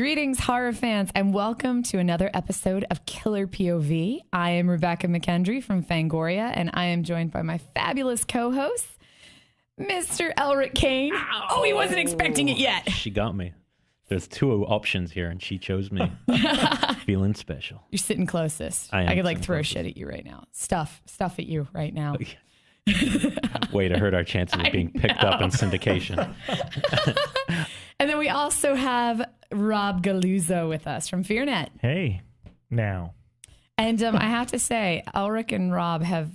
Greetings, horror fans, and welcome to another episode of Killer POV. I am Rebekah McKendry from FANGORIA, and I am joined by my fabulous co-host, Mr. Elric Kane. Ow. Oh, he wasn't expecting it yet. She got me. There's two options here, and she chose me. Feeling special. You're sitting closest. I could throw shit at you right now. Stuff at you right now. Way to hurt our chances of being picked up in syndication. And then we also have Rob Galluzzo with us from FEARnet. Hey, now. And I have to say, Elric and Rob have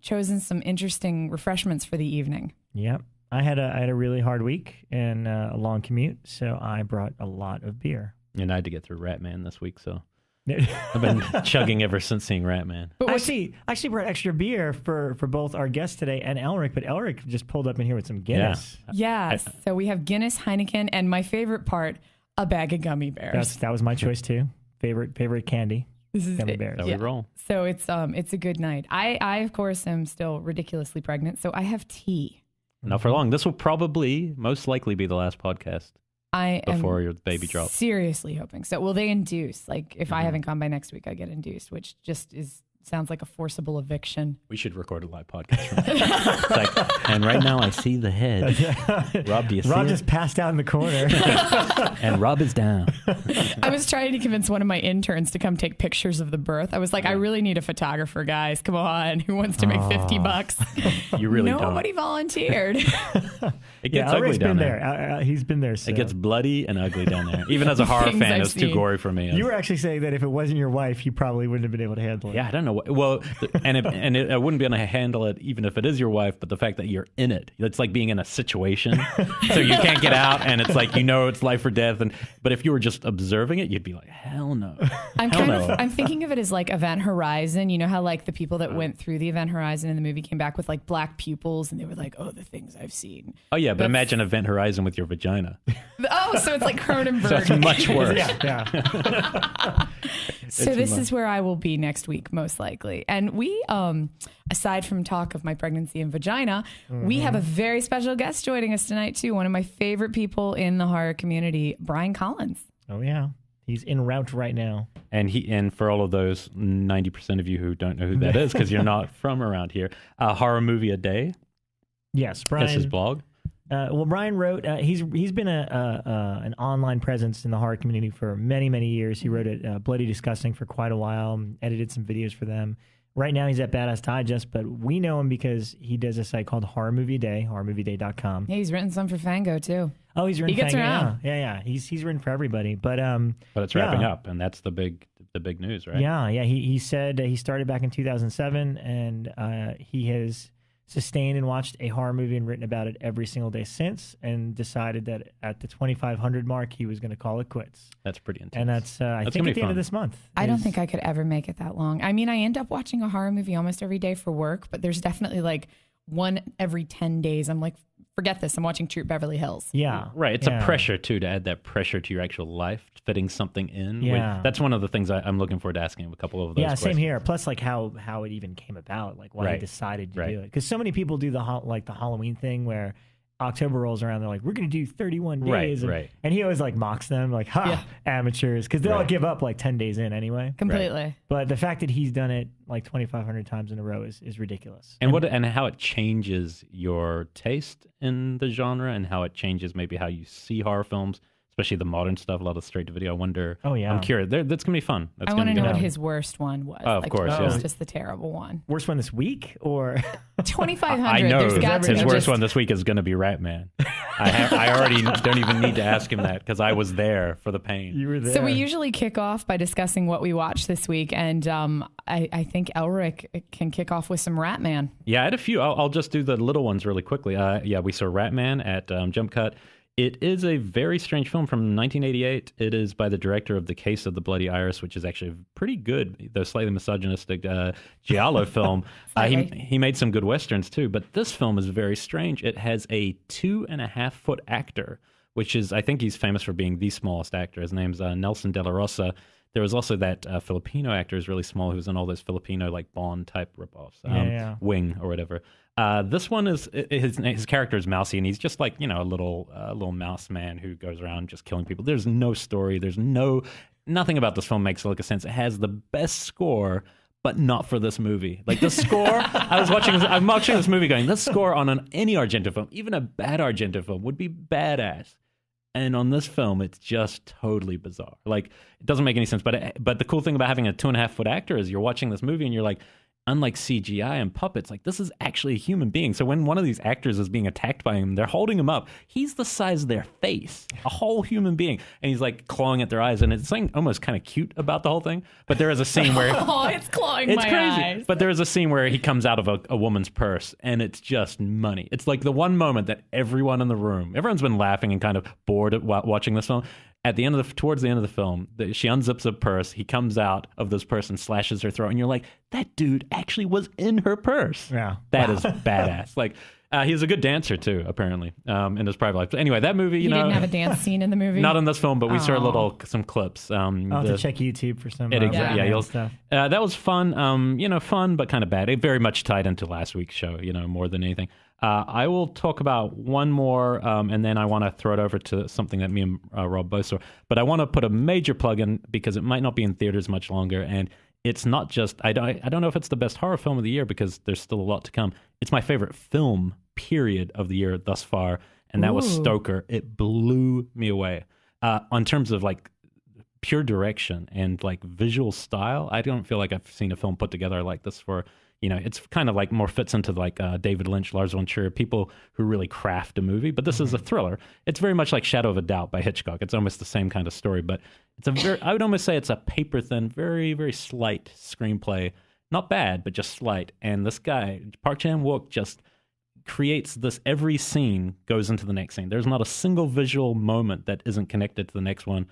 chosen some interesting refreshments for the evening. Yep. I had a really hard week and a long commute, so I brought a lot of beer. And I had to get through Ratman this week, so I've been chugging ever since seeing Ratman. But I actually brought extra beer for both our guests today and Elric, but Elric just pulled up in here with some Guinness. Yes. So we have Guinness, Heineken, and my favorite part, a bag of gummy bears. That was my choice too. Favorite candy. This is gummy bears. How we roll. So it's a good night. I of course am still ridiculously pregnant, so I have tea. Not for long. This will probably most likely be the last podcast. Before your baby drops. Seriously hoping so. Will they induce? Like, if I haven't gone by next week, I get induced, which just sounds like a forcible eviction. We should record a live podcast from that. And right now I see the head. Rob, do you see Rob it? just passed out in the corner. And Rob is down. I was trying to convince one of my interns to come take pictures of the birth. I was like, I really need a photographer, guys. Come on. Who wants to make $50? You really don't. Nobody volunteered. It gets ugly down there. He's been there. So. It gets bloody and ugly down there. Even as a horror fan, it's too gory for me. You were actually saying that if it wasn't your wife, you probably wouldn't have been able to handle it. Yeah, I don't know. Well, I wouldn't be able to handle it even if it is your wife, but the fact that you're in it, it's like being in a situation. So you can't get out, and it's like, it's life or death. But if you were just observing it, you'd be like, hell no. I'm thinking of it as like Event Horizon. You know how like the people that went through the Event Horizon in the movie came back with like black pupils, and they were like, oh, the things I've seen. Oh yeah, but imagine Event Horizon with your vagina. Oh, so it's like Cronenberg. So it's much worse. Yeah. So this is where I will be next week, most likely. And we, aside from talk of my pregnancy and vagina, we have a very special guest joining us tonight, too. One of my favorite people in the horror community, Brian Collins. Oh, yeah. He's en route right now. And for all of those 90% of you who don't know who that is, because you're not from around here, Horror Movie a Day. Yes, Brian. That's his blog. Brian wrote. He's been an online presence in the horror community for many, many years. He wrote at Bloody Disgusting for quite a while. Edited some videos for them. Right now he's at Badass Digest, but we know him because he does a site called Horror Movie a Day, horrormovieday.com. Yeah, he's written some for Fango too. Oh, he's written. He gets Fango. around. Yeah. He's written for everybody, but it's wrapping up, and that's the big news, right? Yeah. He said he started back in 2007, and he has sustained and watched a horror movie and written about it every single day since, and decided that at the 2,500 mark, he was going to call it quits. That's pretty intense. And that's I think at the end of this month. I don't think I could ever make it that long. I mean, I end up watching a horror movie almost every day for work, but there's definitely like one every 10 days. I'm like, forget this. I'm watching Troop Beverly Hills. Yeah. Right. It's a pressure, too, to add that pressure to your actual life, fitting something in. Yeah. That's one of the things I'm looking forward to asking him a couple of those questions. Yeah, same here. Plus, like, how it even came about, like, why he decided to do it. Because so many people do the Halloween thing where October rolls around, they're like, we're going to do 31 days. And he always, like, mocks them, like, amateurs. Because they'll give up, like, 10 days in anyway. Completely. Right. But the fact that he's done it, like, 2,500 times in a row is ridiculous. And how it changes your taste in the genre, and how it changes maybe how you see horror films, especially the modern stuff, a lot of straight to video. I wonder. Oh, yeah. I'm curious. That's going to be fun. I want to know what his worst one was. Oh, of course. What was just the terrible one? Worst one this week? Or 2,500. I know his worst one. one this week is going to be Ratman. I already don't even need to ask him that, because I was there for the pain. You were there. So we usually kick off by discussing what we watched this week, and I think Elric can kick off with some Ratman. Yeah, I had a few. I'll just do the little ones really quickly. We saw Ratman at Jumpcut. It is a very strange film from 1988. It is by the director of The Case of the Bloody Iris, which is actually a pretty good, though slightly misogynistic, giallo film. He made some good westerns too, but this film is very strange. It has a 2.5-foot actor, which is, I think he's famous for being the smallest actor. His name's Nelson De La Rosa. there was also that Filipino actor who's really small who's in all those Filipino like Bond type ripoffs, Wing or whatever. This one is his character is mousy, and he's just like a little mouse man who goes around just killing people. There's no story. There's nothing about this film makes a lick of sense. It has the best score, but not for this movie. Like the score, I'm watching this movie going, this score on any Argento film, even a bad Argento film, would be badass. And on this film, it's just totally bizarre. Like, it doesn't make any sense. But the cool thing about having a 2.5-foot actor is you're watching this movie and you're like, unlike CGI and puppets, like this is actually a human being. So when one of these actors is being attacked by him, they're holding him up. He's the size of their face, a whole human being. And he's like clawing at their eyes. And it's something almost kind of cute about the whole thing. But there is a scene where... oh, it's clawing my crazy. eyes. But there is a scene where he comes out of a woman's purse and it's just money. It's like the one moment that everyone's been laughing and kind of bored at watching this film. Towards the end of the film, she unzips a purse. He comes out of this purse and slashes her throat, and you're like, that dude actually was in her purse. Yeah, that is badass. Like, he's a good dancer too, apparently, in his private life. But anyway, that movie, you didn't have a dance scene in the movie. Not in this film, but we saw some clips. I'll have to check YouTube for some. You'll stuff. That was fun. Fun but kind of bad. It very much tied into last week's show. More than anything. I will talk about one more, and then I want to throw it over to something that me and Rob both saw. But I want to put a major plug in because it might not be in theaters much longer. And it's not just, I don't know if it's the best horror film of the year because there's still a lot to come. It's my favorite film, period, of the year thus far. And that was Stoker. It blew me away. On terms of like pure direction and like visual style, I don't feel like I've seen a film put together like this for... it's kind of like more fits into like David Lynch, Lars von Trier, people who really craft a movie. But this is a thriller. It's very much like Shadow of a Doubt by Hitchcock. It's almost the same kind of story, but I would almost say it's a paper thin, very, very slight screenplay. Not bad, but just slight. And this guy, Park Chan-wook, just creates this. Every scene goes into the next scene. There's not a single visual moment that isn't connected to the next one,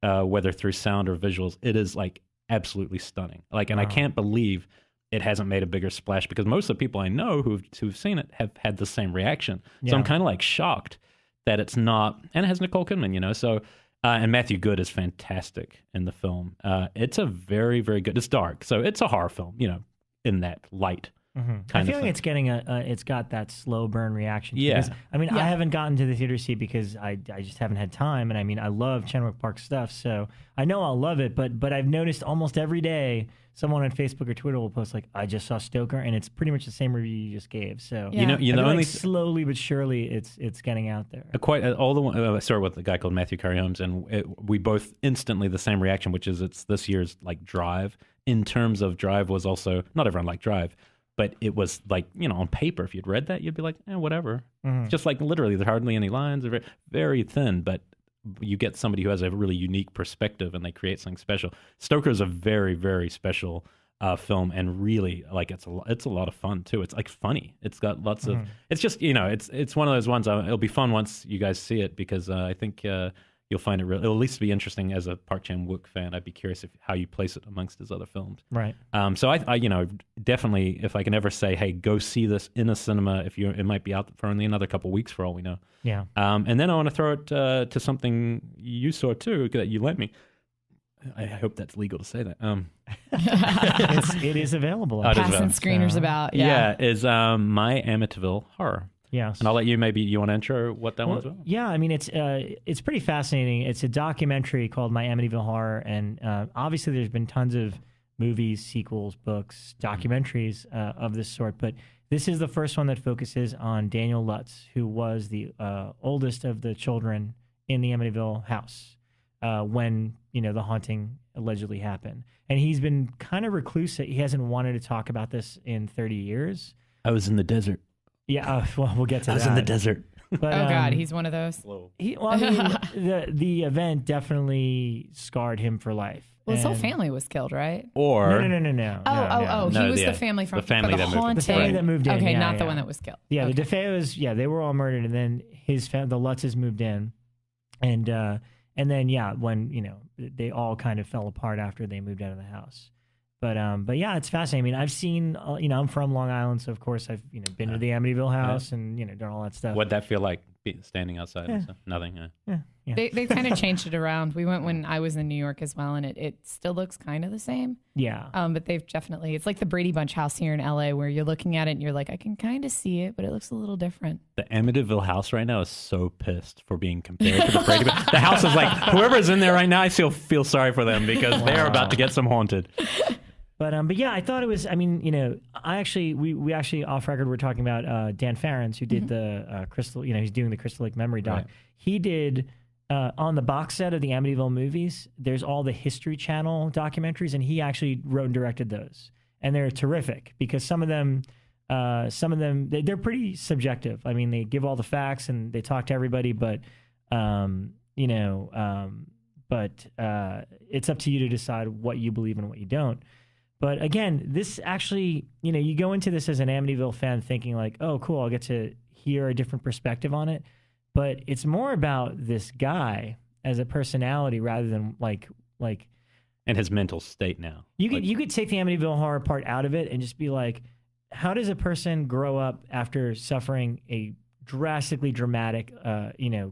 whether through sound or visuals. It is like absolutely stunning. Like, and I can't believe it hasn't made a bigger splash because most of the people I know who've seen it have had the same reaction. So I'm kind of like shocked that it's not, and it has Nicole Kidman, so, and Matthew Good is fantastic in the film. It's a very, very good, it's dark. So it's a horror film, in that light. I feel like it's getting it's got that slow burn reaction. Yeah. Because, I haven't gotten to the theater seat because I just haven't had time. And I love Chan-wook Park stuff. So I know I'll love it, but I've noticed almost every day someone on Facebook or Twitter will post like, I just saw Stoker, and it's pretty much the same review you just gave. So only slowly but surely it's getting out there. I started with a guy called Matthew Carey Holmes, and we both instantly the same reaction, which is it's this year's like Drive. In terms of Drive was also, not everyone liked Drive, but it was like, on paper, if you'd read that, you'd be like, whatever. Just like literally, there's hardly any lines, very, very thin, but you get somebody who has a really unique perspective and they create something special. Stoker is a very, very special film, and really, like, it's a lot of fun too. It's like funny. It's got lots of, it's just, it's one of those ones, it'll be fun once you guys see it because I think you'll find it'll at least be interesting as a Park Chan-wook fan. I'd be curious how you place it amongst his other films. Right. So I definitely, if I can ever say, hey, go see this in a cinema, it might be out for only another couple weeks for all we know. Yeah. And then I want to throw it to something you saw too that you lent me. I hope that's legal to say that. It is available. Passing screeners about. Yeah. Is My Amityville Horror. Yes. And I'll let you, maybe you want to intro what that one's about? Yeah, I mean, it's pretty fascinating. It's a documentary called My Amityville Horror, and obviously there's been tons of movies, sequels, books, documentaries of this sort, but this is the first one that focuses on Daniel Lutz, who was the oldest of the children in the Amityville house when, the haunting allegedly happened. And he's been kind of reclusive. He hasn't wanted to talk about this in 30 years. I was in the desert. Yeah, well, we'll get to that. I was in the desert. But, God, he's one of those. The event definitely scarred him for life. Well, his whole family was killed, right? Or no. He was the family from the family that moved. The family that moved in. Okay, not the one that was killed. Yeah, okay. The DeFeos, they were all murdered, and then the Lutzes moved in, and then when they all kind of fell apart after they moved out of the house. But yeah, it's fascinating. I mean, I've seen, I'm from Long Island, so of course I've, been to the Amityville house and, done all that stuff. What'd that feel like, standing outside and stuff? Nothing, Yeah, Yeah. They kind of changed it around. We went when I was in New York as well, and it still looks kind of the same. Yeah. But they've definitely, it's like the Brady Bunch house here in LA where you're looking at it and you're like, I can kind of see it, but it looks a little different. The Amityville house right now is so pissed for being compared to the Brady Bunch. The house is like, whoever's in there right now, I still feel sorry for them because they're about to get some haunted. But yeah, I thought it was. I mean, we actually off record we're talking about Dan Farrens, who did the Crystal. He's doing the Crystal Lake Memory doc. Right. He did on the box set of the Amityville movies. There's all the History Channel documentaries, and he actually wrote and directed those, and they're terrific because some of them they're pretty subjective. I mean, they give all the facts and they talk to everybody, but it's up to you to decide what you believe and what you don't. But again, this actually, you go into this as an Amityville fan thinking like, oh, cool, I'll get to hear a different perspective on it. But it's more about this guy as a personality rather than like. And his mental state now. You could take the Amityville Horror part out of it and just be like, how does a person grow up after suffering a drastically dramatic,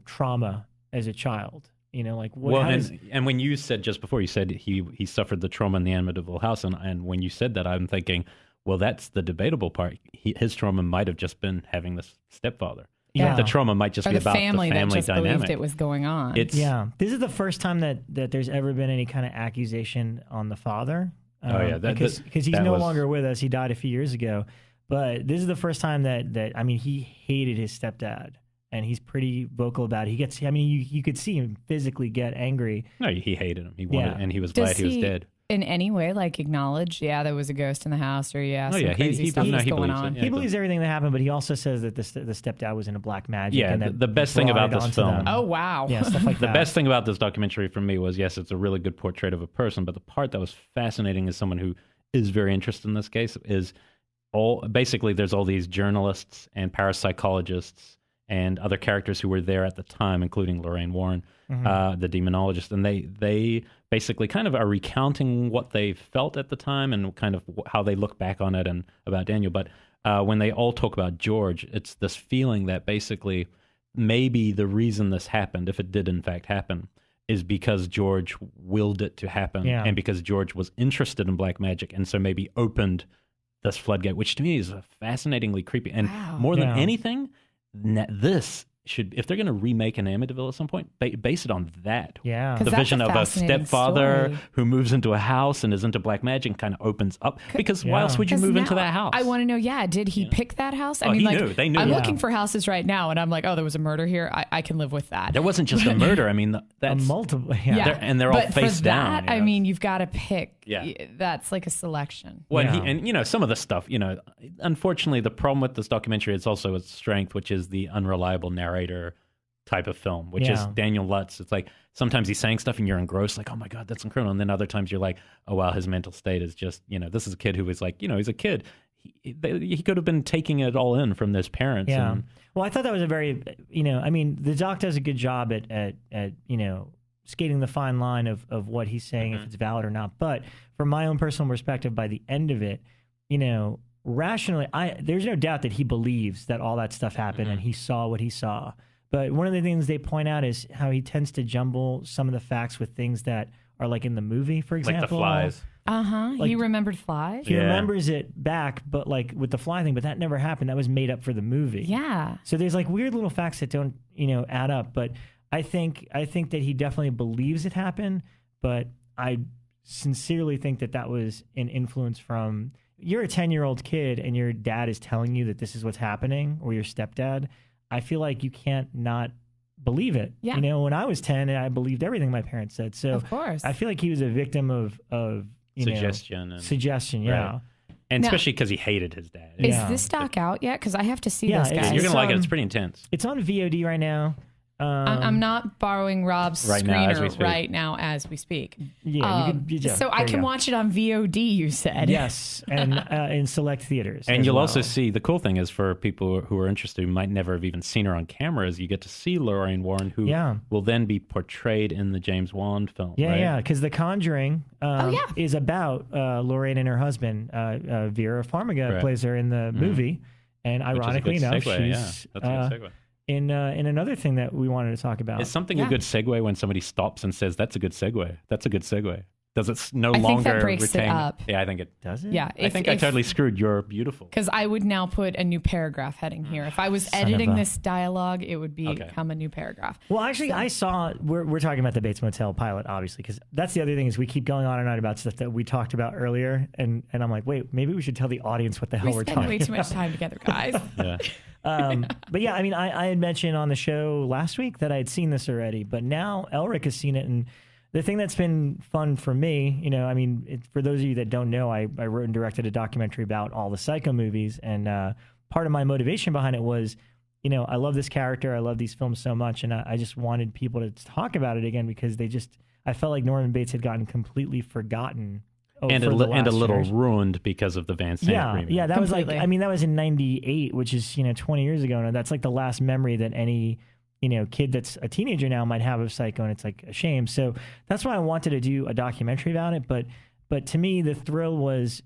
trauma as a child? And when you said just before, you said he suffered the trauma in the Amityville house, and when you said that, I'm thinking, well, that's the debatable part. His trauma might have just been having this stepfather. Yeah. The trauma might just or be the about family the family that just dynamic. believed it was going on. This is the first time that there's ever been any kind of accusation on the father. Because he's no longer with us. He died a few years ago. But this is the first time that he hated his stepdad. And he's pretty vocal about it. You could see him physically get angry. No, he hated him. He wanted, and he was glad he was dead. In any way, acknowledge, there was a ghost in the house, or some crazy stuff was going on. Yeah, he believes everything that happened, but he also says that the stepdad was into black magic. Yeah, and the best thing about this film. Oh wow! Yeah, stuff like that. The best thing about this documentary for me was, yes, it's a really good portrait of a person, but the part that was fascinating as someone who is very interested in this case is there's all these journalists and parapsychologists and other characters who were there at the time, including Lorraine Warren, the demonologist, and they basically kind of are recounting what they felt at the time and kind of how they look back on it and about Daniel. But when they all talk about George, it's this feeling that basically maybe the reason this happened, if it did in fact happen, is because George willed it to happen, and because George was interested in black magic, and so maybe opened this floodgate, which to me is fascinatingly creepy. And more than anything, this should, if they're going to remake an Amityville at some point, base it on that. Yeah. The vision of a stepfather who moves into a house and is into black magic and kind of opens up. Because why else would you move into that house? I want to know, did he pick that house? I mean, he knew. They knew. I'm looking for houses right now, and I'm like, oh, there was a murder here. I can live with that. There wasn't just a murder. I mean, that's multiple. They're all face down. I mean, you've got to pick. Yeah. That's like a selection. Well, some of the stuff, unfortunately, the problem with this documentary is also its strength, which is the unreliable narrator type of film, which is Daniel Lutz. It's like sometimes he's saying stuff and you're engrossed, like, oh my God, that's incredible. And then other times you're like, oh wow, his mental state is just, this is a kid who was like, he's a kid. He could have been taking it all in from his parents. Yeah. Well, I thought that was a very, the doc does a good job at skating the fine line of what he's saying, if it's valid or not. But from my own personal perspective, by the end of it, rationally, there's no doubt that he believes that all that stuff happened and he saw what he saw. But one of the things they point out is how he tends to jumble some of the facts with things that are like in the movie, for example. Like the flies. He remembered flies? He remembers it back, but like with the fly thing, but that never happened. That was made up for the movie. Yeah. So there's like weird little facts that don't, add up. But I think that he definitely believes it happened, but I sincerely think that was an influence from, you're a 10-year-old kid and your dad is telling you that this is what's happening, or your stepdad. I feel like you can't not believe it. Yeah. When I was 10, I believed everything my parents said. So of course, I feel like he was a victim of suggestion. Suggestion, yeah. Right. And especially because he hated his dad. Is this doc out yet? Because I have to see this, guys. You're going to like it. It's pretty intense. It's on VOD right now. I'm not borrowing Rob's screener right now as we speak. Yeah, so I can watch it on VOD, you said. Yes, and in select theaters. And you'll also see, the cool thing is for people who are interested who might never have even seen her on camera, is you get to see Lorraine Warren, who will then be portrayed in the James Wan film. Yeah, because The Conjuring is about Lorraine and her husband. Vera Farmiga plays her in the movie. And ironically enough, she's... that's a good segue. in another thing that we wanted to talk about. Is something a good segue when somebody stops and says, "That's a good segue. That's a good segue"? Does it no I longer think that breaks retain? it up. Yeah, I think it does. It? Yeah, I think I totally screwed You're Beautiful. Because I would now put a new paragraph heading here. If I was editing this dialogue, it would become a new paragraph. Well, actually, I saw we're talking about the Bates Motel pilot, obviously, because that's the other thing is we keep going on and on about stuff that we talked about earlier, and I'm like, wait, maybe we should tell the audience what the hell we're talking about. We spend way too much time together, guys. Yeah. But yeah, I mean, I had mentioned on the show last week that I had seen this already, but now Elric has seen it, and the thing that's been fun for me, I mean, for those of you that don't know, I wrote and directed a documentary about all the Psycho movies, and part of my motivation behind it was, I love this character, I love these films so much, and I just wanted people to talk about it again because I felt like Norman Bates had gotten completely forgotten. And a little ruined because of the Van Sant remake. Yeah, that was that was in 98, which is, 20 years ago, and that's like the last memory that any kid that's a teenager now might have of Psycho, and it's like a shame. So that's why I wanted to do a documentary about it. But to me, the thrill was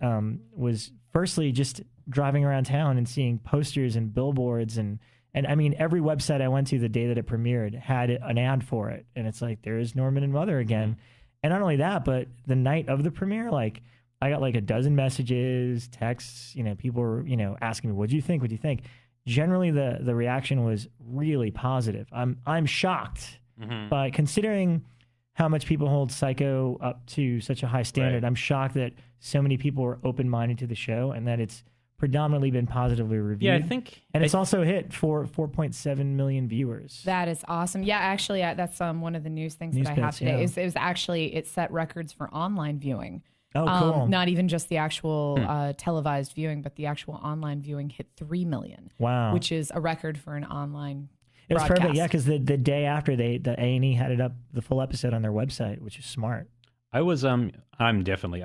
firstly just driving around town and seeing posters and billboards and I mean, every website I went to the day that it premiered had an ad for it, and it's like, there's Norman and Mother again. And not only that, but the night of the premiere, like I got like a dozen messages, texts, people were asking me, "What'd you think? What'd you think?" Generally, the reaction was really positive. I'm shocked by considering how much people hold Psycho up to such a high standard. Right. I'm shocked that so many people were open-minded to the show and that it's predominantly been positively reviewed. Yeah, I think, and it's also hit for 4.7 million viewers. That is awesome. Yeah, actually, that's one of the news things that I have today. It set records for online viewing. Oh, cool. Not even just the actual televised viewing, but the actual online viewing hit 3 million. Wow. Which is a record for an online It was broadcast. perfect, yeah, because the day after the A&E had it up, the full episode on their website, which is smart. I was I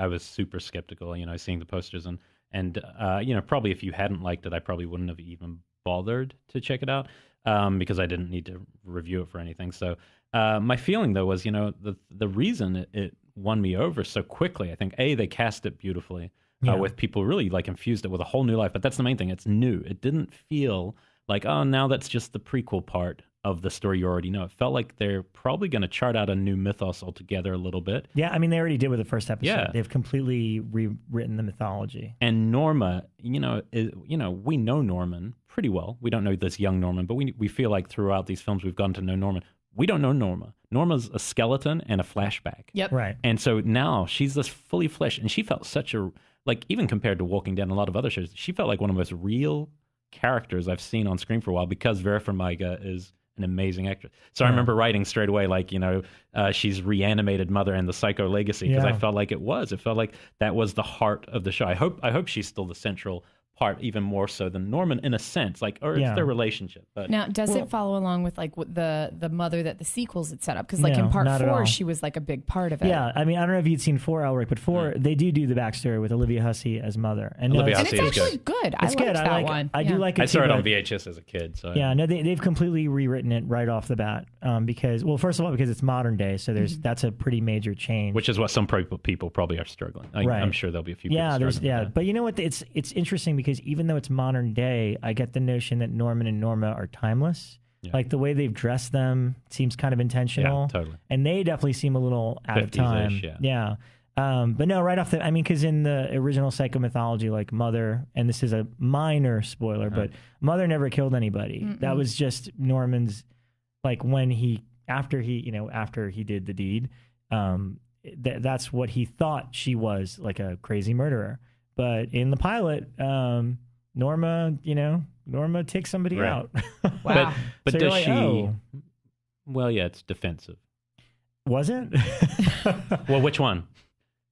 was super skeptical, seeing the posters and probably if you hadn't liked it, I probably wouldn't have even bothered to check it out because I didn't need to review it for anything. So my feeling though was, the reason it won me over so quickly, I think they cast it beautifully with people really like infused it with a whole new life. But that's the main thing. It's new. It didn't feel like, oh, now that's just the prequel part of the story you already know. It felt like they're probably going to chart out a new mythos altogether a little bit. Yeah, I mean, they already did with the first episode. Yeah. They've completely rewritten the mythology. And Norma, we know Norman pretty well. We don't know this young Norman, but we feel like throughout these films we've gotten to know Norman. We don't know Norma. Norma's a skeleton and a flashback. Yep. Right. And so now she's this fully fleshed, and she felt such a, like, even compared to Walking Dead and a lot of other shows, she felt like one of the most real characters I've seen on screen for a while because Vera Farmiga is an amazing actress. So I remember writing straight away, like, she's reanimated Mother and the Psycho legacy because I felt like it felt like that was the heart of the show. I hope she's still the central part, even more so than Norman in a sense, like, or it's their relationship. But now, does it follow along with like the mother that the sequels had set up? Because like in part 4, she was like a big part of it. Yeah, I mean, I don't know if you'd seen 4, Elric, but 4 they do the backstory with Olivia Hussey as Mother, and Olivia and Hussey it's is actually good. It's good. That one. I do like it. I saw too, it on VHS as a kid. So yeah, no, they've completely rewritten it right off the bat because, well, first of all, because it's modern day, so that's a pretty major change. Which is what some people probably are struggling. Right. I'm sure there'll be a few. People struggling with that. But you know what? It's interesting because even though it's modern day, I get the notion that Norman and Norma are timeless. Yeah. Like the way they've dressed them seems kind of intentional. Yeah, totally. And they definitely seem a little out of time. Yeah. But no, right off the, I mean, because in the original Psycho mythology, like Mother, and this is a minor spoiler, but Mother never killed anybody. Mm-mm. That was just Norman's, like after he did the deed, that's what he thought she was, like a crazy murderer. But in the pilot, Norma takes somebody out. Wow. But so does like, she? Oh. Well, yeah, it's defensive. Was it? Well, which one?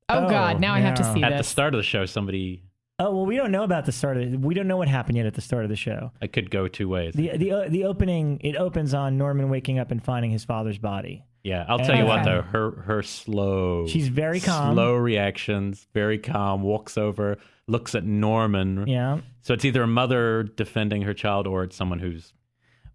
Oh God! Now I have to see At this. the start of the show, somebody. Oh well, we don't know about the start of. We don't know what happened yet at the start of the show. I could go two ways. The opening, it opens on Norman waking up and finding his father's body. Yeah, I'll tell you what though, her slow. She's very calm. Slow reactions, very calm. Walks over, looks at Norman. Yeah. So it's either a mother defending her child or it's someone who's.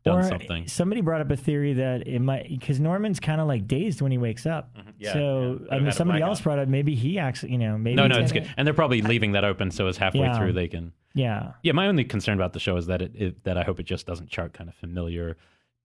done something. Somebody brought up a theory that it might, because Norman's kind of like dazed when he wakes up. Yeah, so yeah. I mean, somebody else brought up maybe he actually, maybe No, it's good, and they're probably leaving that open so as halfway through they can. Yeah. My only concern about the show is that that I hope it just doesn't chart kind of familiar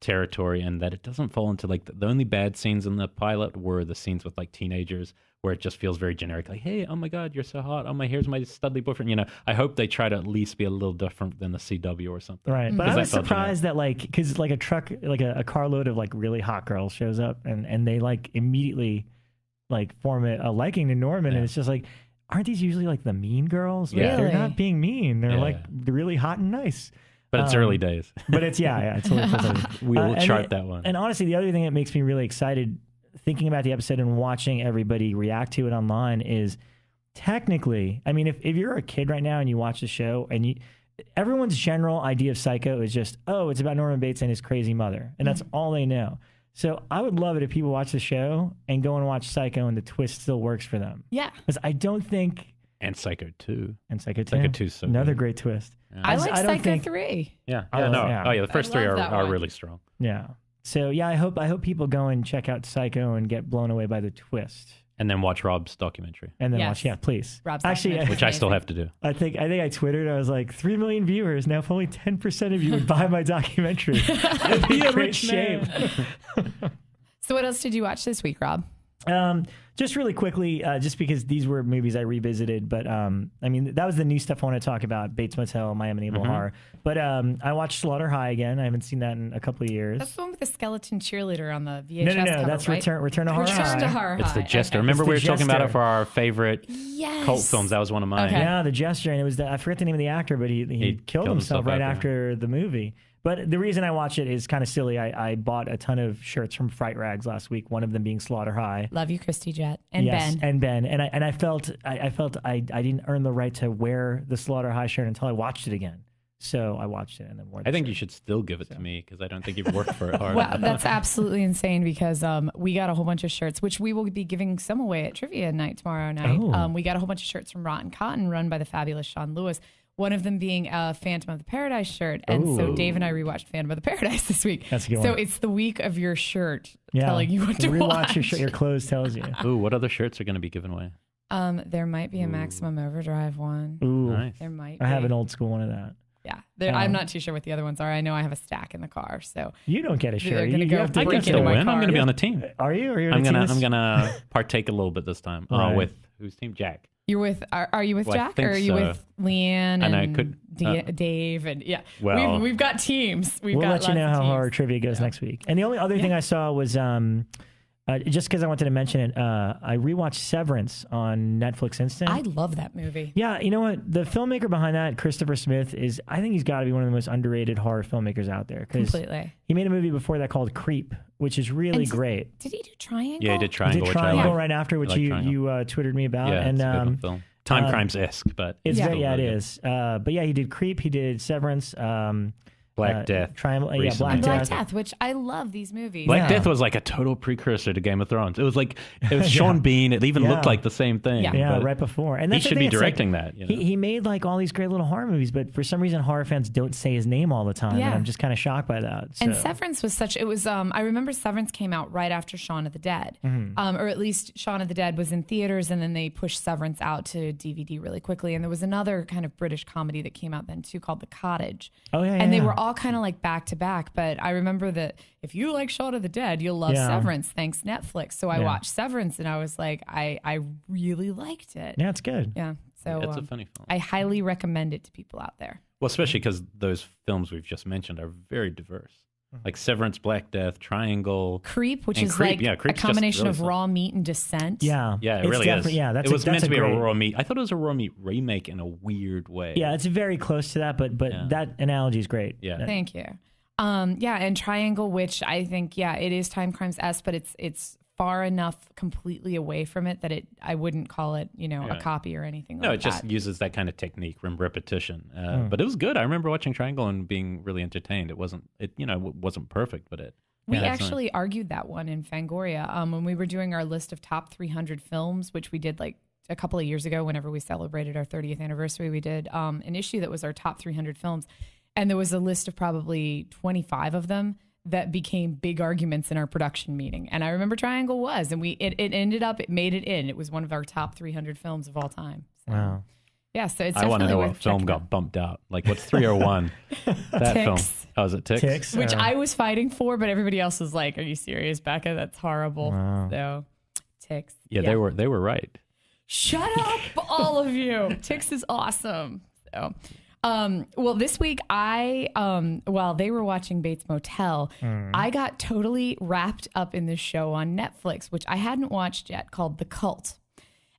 territory, and that it doesn't fall into like the only bad scenes in the pilot were the scenes with like teenagers where it just feels very generic, like, hey, oh my God, you're so hot, oh my, here's my studly boyfriend. I hope they try to at least be a little different than the CW or something, right? But I was surprised that because like a truck, like a carload of like really hot girls shows up and they like immediately like form a liking to Norman, and it's just like, aren't these usually like the mean girls? Like, Really? they're not being mean, they're like they're really hot and nice. But it's early days. But it's it's totally we will chart that one. And honestly, the other thing that makes me really excited thinking about the episode and watching everybody react to it online is technically, I mean, if you're a kid right now and you watch the show and everyone's general idea of Psycho is just, oh, it's about Norman Bates and his crazy mother. And that's all they know. So I would love it if people watch the show and go and watch Psycho and the twist still works for them. Yeah. Because I don't think... And Psycho 2. And Psycho 2. Psycho 2 is so another good. great twist. Yeah. I like Psycho 3. Yeah. The first three are really strong. Yeah. So I hope people go and check out Psycho and get blown away by the twist. And then watch Rob's documentary. And then watch, please. Rob's actually, which I still have to do. I think I Twittered. I was like, 3 million viewers. Now, if only 10% of you would buy my documentary, it'd be a great shame. So, what else did you watch this week, Rob? Just really quickly, just because these were movies I revisited, but I mean, that was the new stuff I want to talk about, Bates Motel, My Amityville Horror. But I watched Slaughter High again. I haven't seen that in a couple of years. That's the one with the skeleton cheerleader on the VHS cover, that's right? Return to Horror High. Return to Horror High. It's The Jester. Okay. Remember we were The talking about Jester. it for our favorite cult films. That was one of mine. Okay. Yeah, The Jester, and it was I forget the name of the actor, but he killed himself right after the movie. But the reason I watch it is kind of silly. I bought a ton of shirts from Fright Rags last week, one of them being Slaughter High. Love you, Christy Jett. And Ben. And Ben. And I felt I didn't earn the right to wear the Slaughter High shirt until I watched it again. So I watched it and then wore it. I think you should still give it to me because I don't think you've worked for it hard. Well, that's absolutely insane because we got a whole bunch of shirts, which we will be giving some away at Trivia Night tomorrow night. Oh. We got a whole bunch of shirts from Rotten Cotton run by the fabulous Sean Lewis. One of them being a Phantom of the Paradise shirt. And so Dave and I rewatched Phantom of the Paradise this week. That's a good So one. it's the week of your shirt telling you what to rewatch watch. your shirt. Your clothes tells you. Ooh, what other shirts are going to be given away? There might be a Maximum Overdrive one. Ooh, Nice. There might be. I have an old school one of that. Yeah. I'm not too sure what the other ones are. I know I have a stack in the car. So You don't get a They're shirt. gonna You go have to break I can into still my win. car. I'm going to be on the team. Are you? Are you? I'm gonna partake a little bit this time. Right. With whose team? Jack. you're with? Are you with Well, I Jack think or are you so. with Leanne And and I could- Dave and Well- we've got teams. We'll got let you know lots how of horror teams. trivia goes next week. And the only other thing I saw was just because I wanted to mention it, I rewatched Severance on Netflix Instant. I love that movie. Yeah, you know what? The filmmaker behind that, Christopher Smith, I think he's got to be one of the most underrated horror filmmakers out there. 'Cause Completely. He made a movie before that called Creep, which is really And great. Did he do Triangle? Yeah, he did He Triangle, did which I Triangle like. right after, which I like you Triangle. Twittered me about. Yeah, and it's a good film. Time Crimes-esque, but it's Yeah. very, still really it good. is. But yeah, he did Creep, he did Severance, Black Death. Triangle, recently. Black Black Death. Death, which I love these movies. Black Yeah. Death was like a total precursor to Game of Thrones. It was Sean Bean. It even looked like the same thing. Yeah. Yeah, but right before. And he that's the should thing, be it's like, directing that. You know? He made like all these great little horror movies, but for some reason horror fans don't say his name all the time. Yeah. And I'm just kind of shocked by that. And So- Severance was I remember Severance came out right after Shaun of the Dead. Mm-hmm. Or at least Shaun of the Dead was in theaters and then they pushed Severance out to DVD really quickly. And there was another kind of British comedy that came out then too called The Cottage. Oh, yeah, And they yeah. were all kind of like back to back. But I remember that if you like Shaun of the Dead, you'll love Yeah. Severance. Thanks Netflix. So I Yeah. watched Severance and I was like, I really liked it. Yeah, it's good. Yeah. So It's a funny film. I highly recommend it to people out there. Well, especially because those films we've just mentioned are very diverse. Like Severance, Black Death, Triangle. Creep, which And is Creep, like yeah, a Creep's just combination really of fun. raw meat and Descent. Yeah. Yeah, it It's really definitely- is. Yeah, it was meant to be a great. raw meat. I thought it was a raw meat remake in a weird way. Yeah, it's very close to that, but Yeah. that analogy is great. Yeah. Thank you. And Triangle, which I think, it is Time Crimes-esque, but it's far enough completely away from it that I wouldn't call it, a copy or anything No, like it just that. uses that kind of technique, repetition. But it was good. I remember watching Triangle and being really entertained. It wasn't perfect, but We that's actually argued that one in Fangoria when we were doing our list of top 300 films, which we did like a couple of years ago whenever we celebrated our 30th anniversary. We did an issue that was our top 300 films. And there was a list of probably 25 of them that became big arguments in our production meeting. And I remember Triangle was, and it ended up, it made it in. It was one of our top 300 films of all time. So, Wow. yeah, so it's I want to know definitely what film got bumped out. Like, what's 301? That film. Oh, is it Ticks? Ticks. Which I was fighting for, but everybody else was like, "Are you serious, Becca? That's horrible." Wow. So, Ticks. Yeah, they were right. Shut up, all of you. Ticks is awesome. So, well, this week while they were watching Bates Motel, I got totally wrapped up in this show on Netflix, which I hadn't watched yet, called The Cult.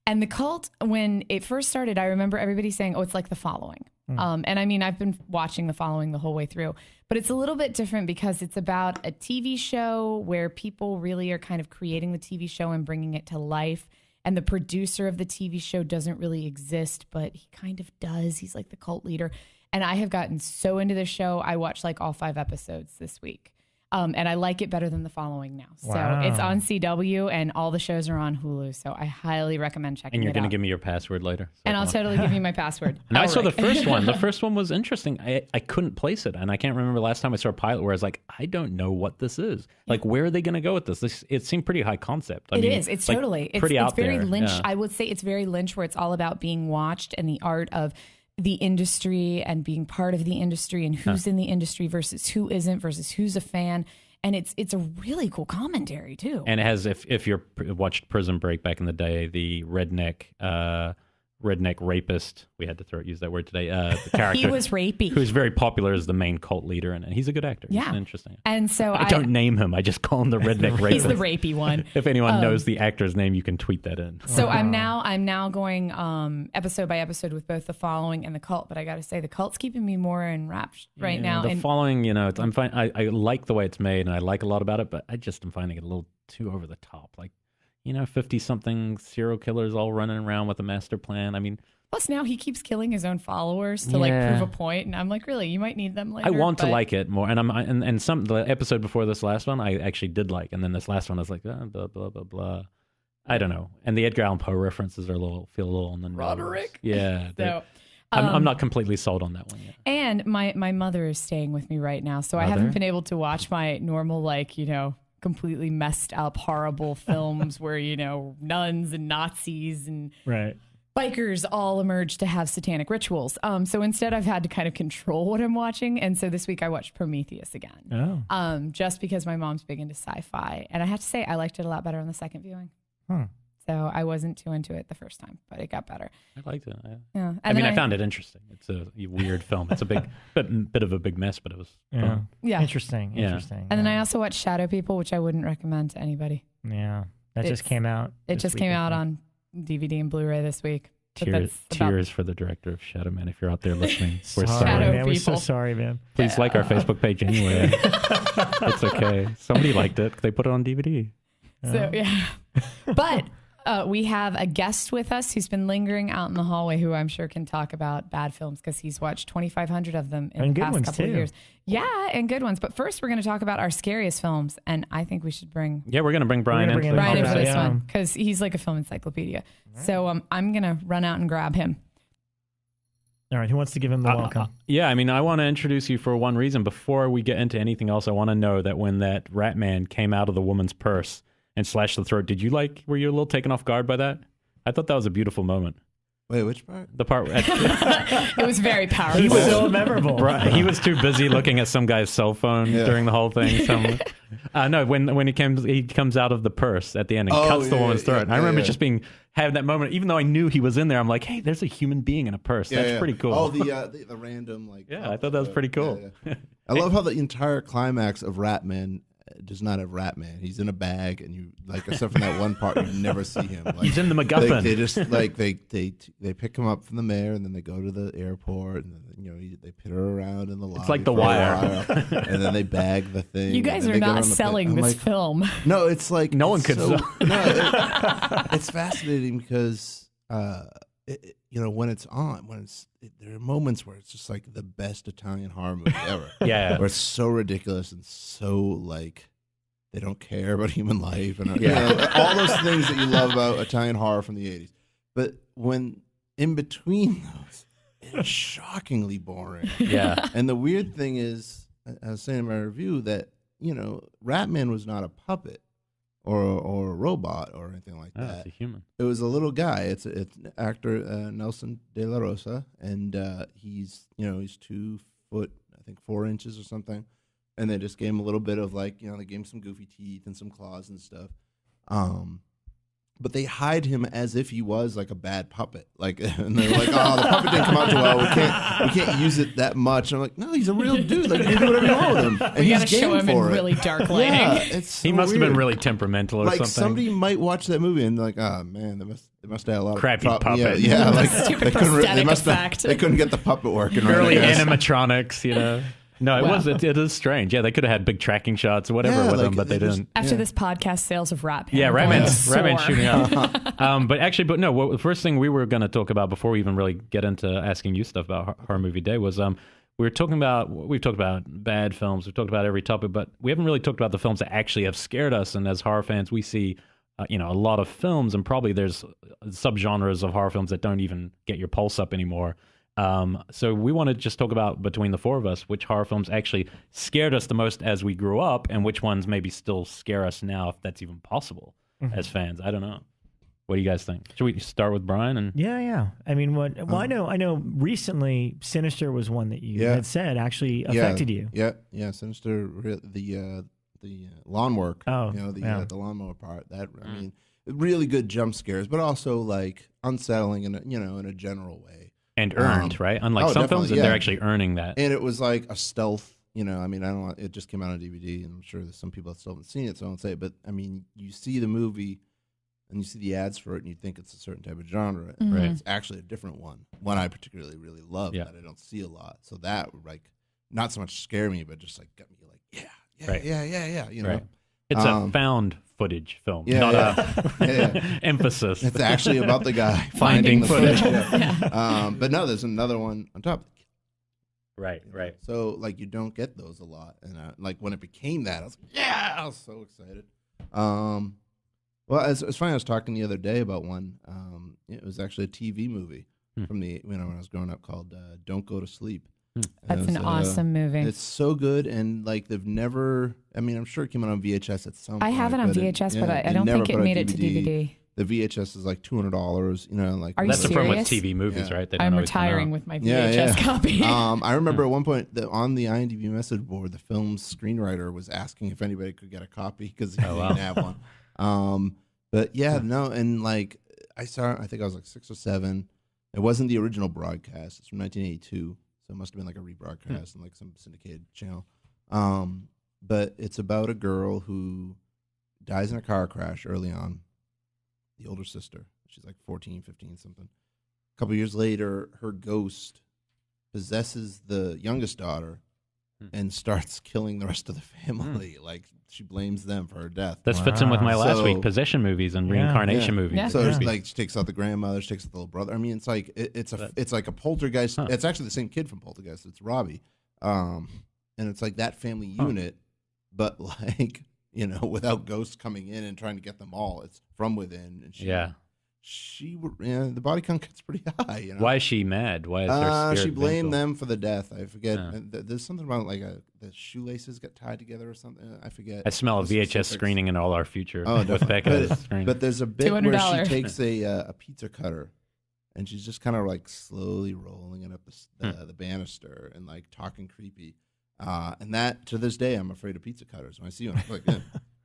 And The Cult, when it first started, I remember everybody saying, "Oh, it's like The Following." And I mean, I've been watching The Following the whole way through, but it's a little bit different because it's about a TV show where people really are kind of creating the TV show and bringing it to life. And the producer of the TV show doesn't really exist, but he kind of does. He's like the cult leader. And I have gotten so into this show. I watched like all 5 episodes this week. And I like it better than The Following now. Wow. So it's on CW and all the shows are on Hulu. So I highly recommend checking it out. And you're going to give me your password later. So and I'll totally give you my password. And I saw the first one. The first one was interesting. I couldn't place it. And I can't remember the last time I saw a pilot where I was like, I don't know what this is. Like, where are they going to go with this? It seemed pretty high concept. I mean, is. It's like, totally. pretty out very there. Lynch. Yeah. I would say it's very Lynch, where it's all about being watched and the art of the industry and being part of the industry and who's in the industry versus who isn't versus who's a fan. And it's a really cool commentary too. And it has, if you're watched Prison Break back in the day, the redneck rapist, we had to use that word today, the character. He was rapey. Who's very popular as the main cult leader, and he's a good actor. Yeah. He's interesting. And so I don't name him. I just call him the redneck rapist. He's the rapey one. If anyone knows the actor's name, you can tweet that in. So I'm now going episode by episode with both The Following and The Cult, but I got to say The Cult's keeping me more enraptured right now. The and Following, I'm fine. I like the way it's made, and I like a lot about it, but I just am finding it a little too over the top. Like, 50-something serial killers all running around with a master plan. I mean, plus now he keeps killing his own followers to like prove a point, and I'm like, really, you might need them later. I want to like it more, and the episode before this last one I actually did like, and then this last one I was like, blah blah blah blah. I don't know, and the Edgar Allan Poe references are feel a little on the nose. Roderick. Yeah. So, I'm not completely sold on that one yet. And my mother is staying with me right now, so I haven't been able to watch my normal completely messed up horrible films where nuns and Nazis and bikers all emerge to have satanic rituals. So instead I've had to kind of control what I'm watching. And so this week I watched Prometheus again. Just because my mom's big into sci-fi. And I have to say I liked it a lot better on the second viewing. So I wasn't too into it the first time, but it got better. I liked it. Yeah. I found it interesting. It's a weird film. It's a bit of a big mess, but it was fun. Yeah. Interesting. And then I also watched Shadow People, which I wouldn't recommend to anybody. Yeah. That just came out. It just came out on DVD and Blu-ray this week. Tears for the director of Shadow Man. If you're out there listening, we're sorry, sorry. man. We're so sorry, man. Please like our Facebook page anyway. It's okay. Somebody liked it. They put it on DVD. So yeah, but we have a guest with us who's been lingering out in the hallway, who I'm sure can talk about bad films because he's watched 2,500 of them in the past couple of years. Yeah, and good ones. But first, we're going to talk about our scariest films, and I think we should bring. Yeah, we're going to bring Brian in for this one because he's like a film encyclopedia. Right. So I'm going to run out and grab him. All right, who wants to give him the welcome? Yeah, I want to introduce you for one reason. Before we get into anything else, I want to know that when that rat man came out of the woman's purse and slashed the throat, were you a little taken off guard by that? I thought that was a beautiful moment. Wait, which part? The part. It was very powerful. He was so memorable. Right, he was too busy looking at some guy's cell phone during the whole thing. No, when he comes out of the purse at the end and cuts the woman's throat. And I remember just having that moment, even though I knew he was in there. I'm like, hey, there's a human being in a purse. That's pretty cool. Oh, the random I thought that was pretty cool. I love how the entire climax of Ratman does not have Ratman. He's in a bag, and you except for that one part, you never see him. He's in the MacGuffin. They just they pick him up from the mayor, and then they go to the airport, and then, they pit her around in the lobby. It's like The Wire, and then they bag the thing. You guys are not selling this film. No, it's like no one could. It's fascinating because when it's on, there are moments where it's just like the best Italian horror movie ever. Yeah, where it's so ridiculous and so they don't care about human life and all those things that you love about Italian horror from the 80s. But when in between those, it is shockingly boring. Yeah. And the weird thing is, I was saying in my review that, Ratman was not a puppet or a robot or anything like that. It's a human. It was a little guy. It's actor Nelson De La Rosa, and he's 2 foot, I think 4 inches or something. And they just gave him a little bit of they gave him some goofy teeth and some claws and stuff. But they hide him as if he was like a bad puppet. And they're like, oh, the puppet didn't come out too well. We can't use it that much. I'm like, no, he's a real dude. You can do whatever you want with him. And We he's got to show game him in for it. really dark lighting. Yeah, it's so He must have weird. been really temperamental or something. Somebody might watch that movie and like, oh man, they must have a lot Crappy of puppet. Yeah, Stupid prosthetic effect. They couldn't get the puppet working. Early right, I guess. animatronics, No, it is strange. Yeah, they could have had big tracking shots or whatever with them, but they didn't. After this podcast, sales of Ratman. Yeah, Ratman's shooting up. But no, the first thing we were going to talk about before we even really get into asking you stuff about Horror Movie Day was we've talked about bad films, we've talked about every topic, but we haven't really talked about the films that actually have scared us. And as horror fans, we see a lot of films, and probably there's subgenres of horror films that don't even get your pulse up anymore. So we want to just talk about, between the four of us, which horror films actually scared us the most as we grew up, and which ones maybe still scare us now, if that's even possible as fans. I don't know. What do you guys think? Should we start with Brian? And Yeah. I mean, I know recently Sinister was one that you had said actually affected you. Yeah. Sinister, the lawn work. Oh, the lawnmower part. That I mean, really good jump scares, but also like unsettling in a general way. And earned, right? Unlike some films, they're actually earning that. And it was like a stealth, I mean, it just came out on DVD, and I'm sure there's some people that still haven't seen it, so I won't say it, but I mean, you see the movie, and you see the ads for it, and you think it's a certain type of genre, Right. It's actually a different one I particularly really love that I don't see a lot. So that would not so much scare me, but just got me yeah. Right. It's a found footage film, not a emphasis. It's actually about the guy finding the footage. But no, there's another one on top. Right. So you don't get those a lot, and when it became that, I was so excited. Well, it's funny. I was talking the other day about one. It was actually a TV movie from when I was growing up called "Don't Go to Sleep." That's an awesome movie. It's so good, and they've never. I mean, I'm sure it came out on VHS at some point. I have it on VHS, but I don't think it made it to DVD. The VHS is like $200. Are you That's the problem with serious? TV movies, right? They don't I'm always come retiring out. with my VHS copy. I remember at one point on the IMDb message board, the film's screenwriter was asking if anybody could get a copy because he didn't have one. But no, and I saw it, I think I was like 6 or 7. It wasn't the original broadcast. It's from 1982, so it must have been like a rebroadcast on some syndicated channel. But it's about a girl who dies in a car crash early on. The older sister, she's like 14, 15, something. A couple years later, her ghost possesses the youngest daughter and starts killing the rest of the family. She blames them for her death. This fits in with my last week, possession movies and reincarnation movies. Yeah. So she takes out the grandmother, she takes out the little brother. I mean, it's it's like a poltergeist. It's actually the same kid from Poltergeist. It's Robbie, and it's like that family unit, but without ghosts coming in and trying to get them all. It's from within. And the body count gets pretty high. Why is she mad? Why is her spirit she blamed vengeful? them for the death. I forget. There's something about the shoelaces got tied together or something. I forget. I smell a VHS screening in all our future. Oh, with Becca's screen. But there's a bit where she $200. takes a pizza cutter, and she's just kind of slowly rolling it up the banister and talking creepy. And that to this day, I'm afraid of pizza cutters. When I see one,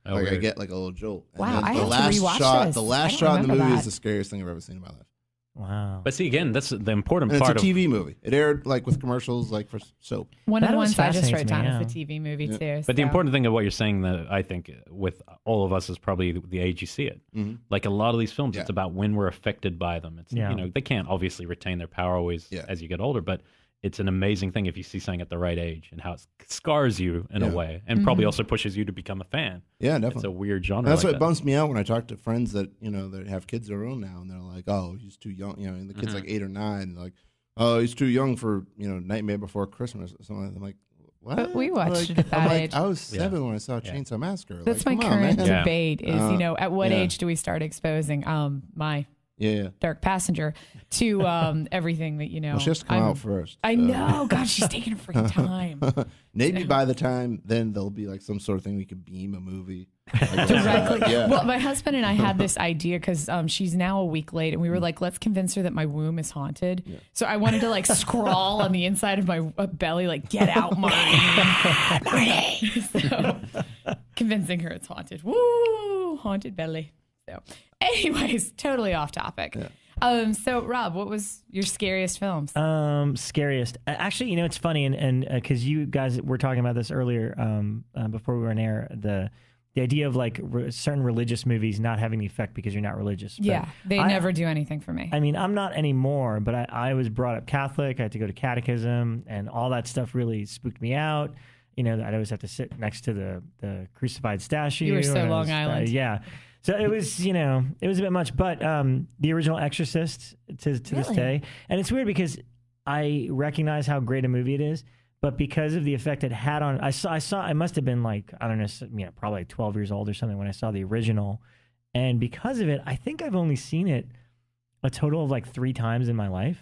I'm like, I get a little jolt. And Wow, then I the have last to rewatch shot, this. the last I don't shot in the remember movie that. is the scariest thing I've ever seen in my life. Wow. But see, again, that's the important And it's part a TV movie. It aired with commercials for soap. One of That the always ones I just fascinates wrote me, down yeah. is the TV movie too. But the important thing of what you're saying that I think with all of us is probably the age you see it. Mm-hmm. Like a lot of these films, it's about when we're affected by them. It's they can't obviously retain their power always as you get older, but it's an amazing thing if you see something at the right age and how it scars you in a way, and probably also pushes you to become a fan. Yeah, definitely. It's a weird genre. And that's like what bumps me out when I talk to friends that that have kids of their own now, and they're like, "Oh, he's too young." And the kid's like 8 or 9, and they're like, "Oh, he's too young for Nightmare Before Christmas." Or something. I'm like, "What?" But we watched it at that age. I was 7 when I saw Chainsaw Massacre. That's come my on, current man. debate is, at what age do we start exposing my Dark Passenger to everything that, Well, she has to come out first. I know. God, she's taking a freaking time. Maybe by the time then there'll be like some sort of thing we could beam a movie. Directly. Well, my husband and I had this idea because she's now a week late, and we were like, let's convince her that my womb is haunted. Yeah. So I wanted to like scrawl on the inside of my belly, like, get out, Marty. Marty. So convincing her it's haunted. Woo, haunted belly. So anyways, totally off topic. Yeah. So Rob, what was your scariest films? Scariest. Actually, it's funny, and because you guys were talking about this earlier before we were on air, the idea of like certain religious movies not having the effect because you're not religious. Yeah, they never do anything for me. I mean, I'm not anymore, but I was brought up Catholic. I had to go to catechism, and all that stuff really spooked me out. I'd always have to sit next to the crucified statue. You were so Long Island. Yeah. So it was, it was a bit much. But the original Exorcist to this day, and it's weird because I recognize how great a movie it is. But because of the effect it had on, I must have been like, I don't know, probably like 12 years old or something when I saw the original. And because of it, I think I've only seen it a total of like 3 times in my life.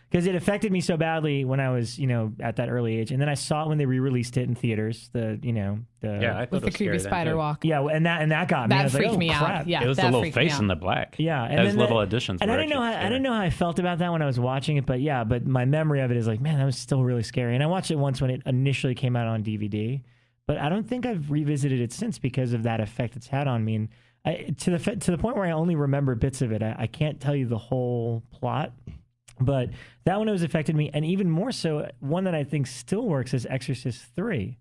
Because it affected me so badly when I was, at that early age. And then I saw it when they re-released it in theaters. I thought with the creepy spider walk. Yeah, and that got me. That freaked me out. Yeah, it was the little face in the black. Yeah, and those little additions. And I didn't know how I felt about that when I was watching it, but my memory of it is like, man, that was still really scary. And I watched it once when it initially came out on DVD, but I don't think I've revisited it since because of that effect it's had on me. And to the point where I only remember bits of it. I can't tell you the whole plot. But that one has affected me, and even more so, one that I think still works is Exorcist 3.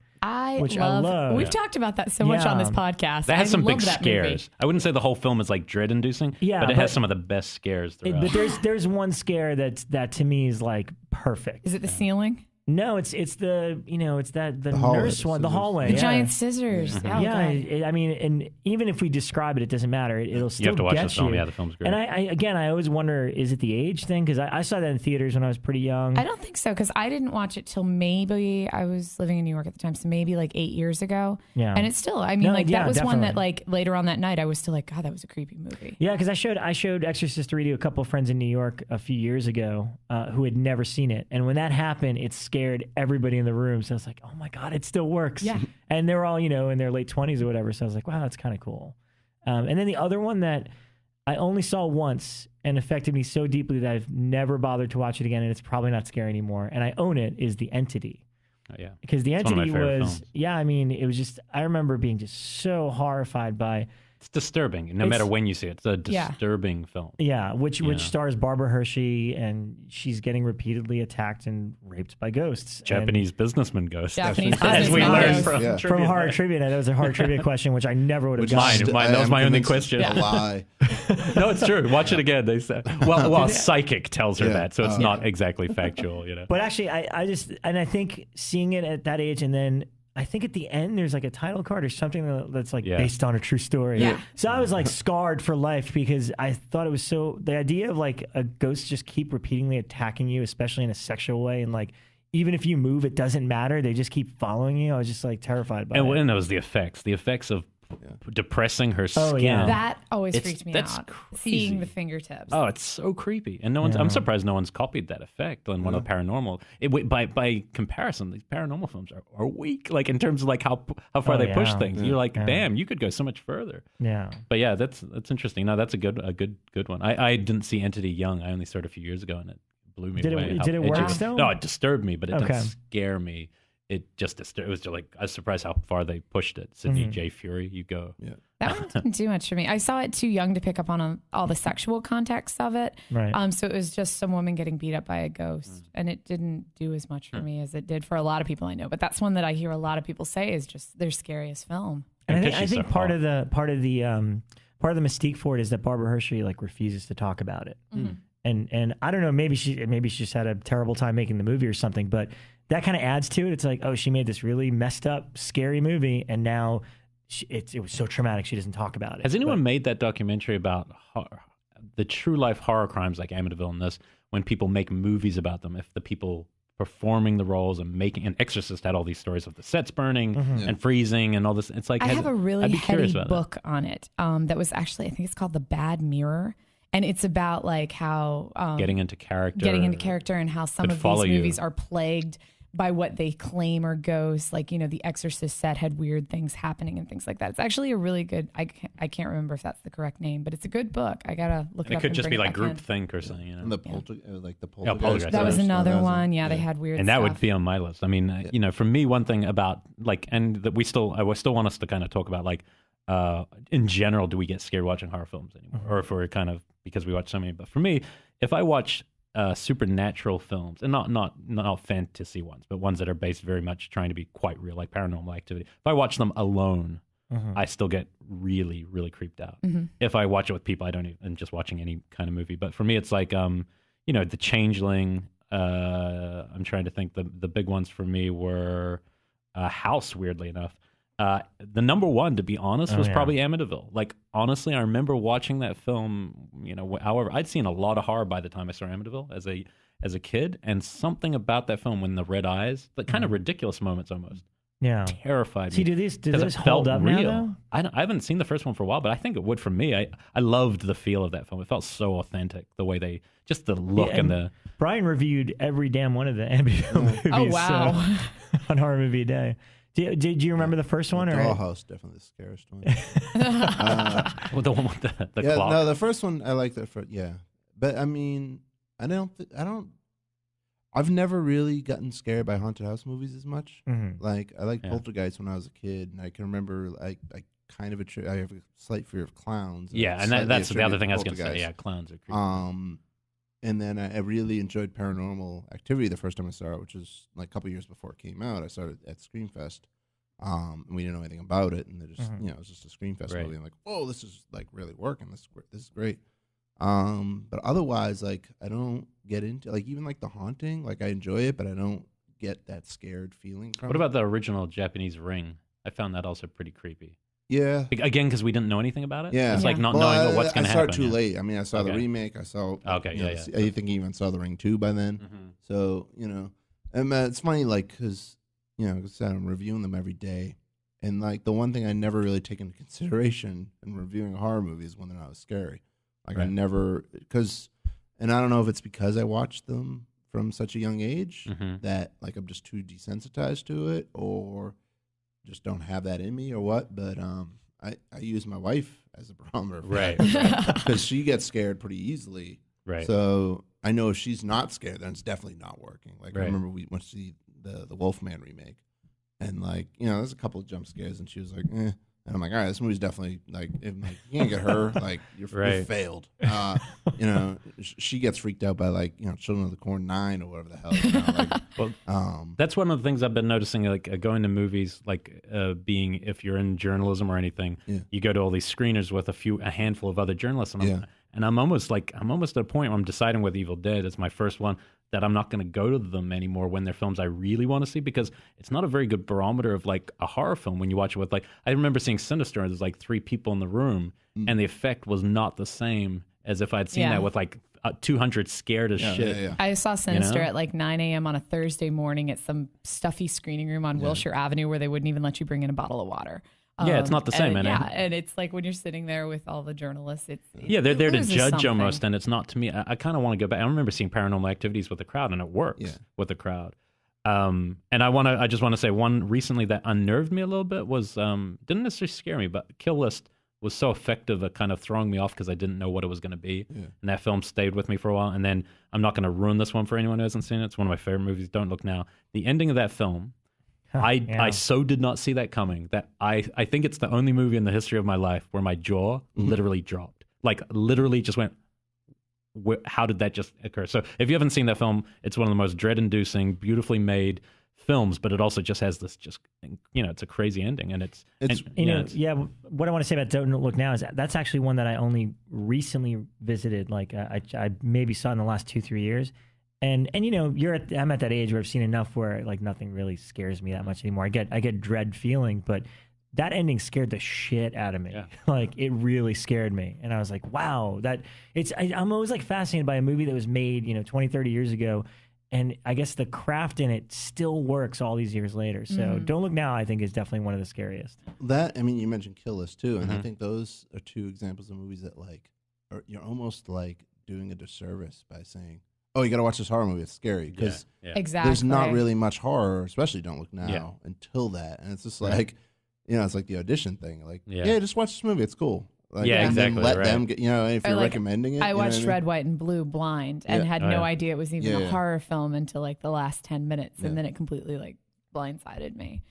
Which I love. We've talked about that so much on this podcast. That has some big scares. I wouldn't say the whole film is like dread-inducing, but it has some of the best scares throughout. But there's one scare that to me is like perfect. Is it the ceiling? No, it's the the nurse one, the hallway, the giant scissors. Yeah, I mean, and even if we describe it, it doesn't matter. It'll still you have to watch get the film. you. Yeah, the film's great. And I always wonder, is it the age thing? Because I saw that in theaters when I was pretty young. I don't think so, because I didn't watch it till maybe I was living in New York at the time, so maybe like 8 years ago. Yeah, and it's still. I mean, that was one that like later on that night I was still like, God, that was a creepy movie. Yeah, because I showed Exorcist 3 to a couple of friends in New York a few years ago who had never seen it, and when that happened, it scared everybody in the room. So I was like, oh my God, it still works. Yeah. And they were all, in their late 20s or whatever. So I was like, wow, that's kind of cool. And then the other one that I only saw once and affected me so deeply that I've never bothered to watch it again, and it's probably not scary anymore, and I own it, is The Entity. Oh, yeah. Because The Entity was, films. I mean, it was just, I remember being just so horrified by. It's disturbing, no matter when you see it. It's a disturbing film. Yeah, which stars Barbara Hershey, and she's getting repeatedly attacked and raped by ghosts. Japanese businessman ghosts. As we learned from horror trivia. That was a horror trivia question, which I never would have gotten. That was my only question. A lie. No, it's true. Watch it again. They said, well, psychic tells her that, so it's not exactly factual. But actually, I think seeing it at that age, and then I think at the end there's like a title card or something that's like based on a true story. Yeah. So I was like scarred for life because I thought it was the idea of like a ghost just keep repeatedly attacking you, especially in a sexual way, and like even if you move, it doesn't matter. They just keep following you. I was just like terrified by it. And it was the effects of depressing her skin. Oh, yeah. That always freaked me out. Crazy. Seeing the fingertips. Oh, it's so creepy. And I'm surprised no one's copied that effect on one of the paranormal. By comparison, these paranormal films are weak, like in terms of like how far they push things. You're like, damn, you could go so much further. Yeah. But yeah, that's interesting. No, that's a good one. I didn't see Entity young. I only saw it a few years ago, and it blew me away. Did it work still? No, it disturbed me, but it didn't scare me. It just disturbed. It was just like, I was surprised how far they pushed it. Sidney J. Fury, you go. Yeah. That one didn't do much for me. I saw it too young to pick up on all the sexual context of it. Right. So it was just some woman getting beat up by a ghost, and it didn't do as much for me as it did for a lot of people I know. But that's one that I hear a lot of people say is just their scariest film. And I think part of the mystique for it is that Barbara Hershey like refuses to talk about it. And I don't know, maybe she just had a terrible time making the movie or something, but that kind of adds to it. It's like, oh, she made this really messed up, scary movie, and now it was so traumatic she doesn't talk about it. Has anyone made that documentary about the true life horror crimes like Amityville and this, when people make movies about them, if the people performing the roles and making an Exorcist had all these stories of the sets burning and freezing and all this. It's like, I have a really heady book on it that was actually, I think it's called The Bad Mirror. And it's about like how getting into character and how some could of follow these movies you. are plagued by what they claim are ghosts. Like, you know, the Exorcist set had weird things happening and things like that. It's actually a really good, I can't remember if that's the correct name, but it's a good book. I gotta look And it it up. could just be like group Groupthink or something, you know. And the Poltergeist. Poltergeist. That was Yeah. another one. Yeah, they had weird And that stuff. would be on my list. I mean, you know, for me, one thing about like, and that I still want us to kind of talk about like, in general, do we get scared watching horror films anymore, or if we're kind of because we watch so many? But for me, if I watch supernatural films, and not fantasy ones, but ones that are based very much trying to be quite real, like Paranormal Activity, if I watch them alone, I still get really, really creeped out. If I watch it with people, I don't even, and just watching any kind of movie. But for me, it's like, you know, The Changeling. I'm trying to think. The big ones for me were House, weirdly enough. The number one, to be honest, was probably Amityville. Like, honestly, I remember watching that film, you know, however, I'd seen a lot of horror by the time I saw Amityville as a kid, and something about that film, when the red eyes, the kind of ridiculous moments almost, terrified me. See, do those hold up real. now, though? I haven't seen the first one for a while, but I think it would for me. I loved the feel of that film. It felt so authentic, the way just the look and the... Brian reviewed every damn one of the Amityville movies. Oh, wow. On Horror Movie Day. Did you remember the first one? Dollhouse, definitely the scariest one. Well, the one with the clock. No, the first one I like that. But I mean, I've never really gotten scared by haunted house movies as much. Like I liked Poltergeist when I was a kid, and I can remember I kind of I have a slight fear of clowns. And that's the other thing I was going to say. Yeah, clowns are creepy. And then I really enjoyed Paranormal Activity the first time I saw it, which was like a couple years before it came out. I saw it at Screamfest. And we didn't know anything about it, and it just it was just a Screamfest movie. I'm like, whoa, this is like really working. This is great. But otherwise, like I don't get into like even like The Haunting. Like I enjoy it, but I don't get that scared feeling from What about the original Japanese Ring? I found that also pretty creepy. Yeah. Again, because we didn't know anything about it. Yeah. It's like not knowing what's going to happen. I saw it too late. I mean, I saw the remake. I saw. I think I even saw The Ring 2 by then. So and it's funny, like because I'm reviewing them every day, and like the one thing I never really take into consideration in reviewing horror movies is whether or not it was scary. Like I never and I don't know if it's because I watched them from such a young age that like I'm just too desensitized to it, or just don't have that in me, or what. But I use my wife as a barometer, because she gets scared pretty easily. Right. So I know if she's not scared, then it's definitely not working. Like I remember we went to see the Wolfman remake, and like there's a couple of jump scares, and she was like, eh. And I'm like, all right, this movie's definitely like, if you can't get her, like you failed. She gets freaked out by like Children of the Corn 9 or whatever the hell. That's one of the things I've been noticing. Like going to movies, like being if you're in journalism or anything, you go to all these screeners with a handful of other journalists, and I'm almost at a point where I'm deciding with Evil Dead, it's my first one, that I'm not going to go to them anymore when they're films I really want to see, because it's not a very good barometer of like a horror film when you watch it with like, I remember seeing Sinister and there's like 3 people in the room and the effect was not the same as if I'd seen that with like 200 scared as shit. Yeah. I saw Sinister at like 9 a.m. on a Thursday morning at some stuffy screening room on Wilshire Avenue where they wouldn't even let you bring in a bottle of water. It's not the same, and it's like when you're sitting there with all the journalists, they're there to judge something. Almost, and it's not to me. I kind of want to go back. I remember seeing Paranormal Activities with the crowd, and it works with the crowd. And I just want to say one recently that unnerved me a little bit was didn't necessarily scare me, but Kill List was so effective at kind of throwing me off because I didn't know what it was going to be, and that film stayed with me for a while. And then I'm not going to ruin this one for anyone who hasn't seen it. It's one of my favorite movies. Don't Look Now. The ending of that film. I so did not see that coming that I think it's the only movie in the history of my life where my jaw literally dropped. Like literally just went, how did that just occur? So if you haven't seen that film, it's one of the most dread-inducing, beautifully made films, but it also just has this it's a crazy ending, and what I want to say about Don't Look Now is that's actually one that I only recently visited. Like I maybe saw in the last 2-3 years. And I'm at that age where I've seen enough where like nothing really scares me that much anymore. I get dread feeling, but that ending scared the shit out of me. Yeah. Like it really scared me. And I was like, wow, I'm always like fascinated by a movie that was made, 20, 30 years ago. And I guess the craft in it still works all these years later. So Don't Look Now, I think, is definitely one of the scariest. You mentioned Kill List too. And I think those are 2 examples of movies that like you're almost like doing a disservice by saying, "Oh, you got to watch this horror movie. It's scary." Because exactly, there's not really much horror, especially Don't Look Now, until that, and it's just like, it's like the audition thing. Like, just watch this movie. It's cool. Like, and then let them get, if you're recommending it. I watched Red, White, and Blue blind and had no idea it was even a horror film until like the last 10 minutes, and then it completely like blindsided me.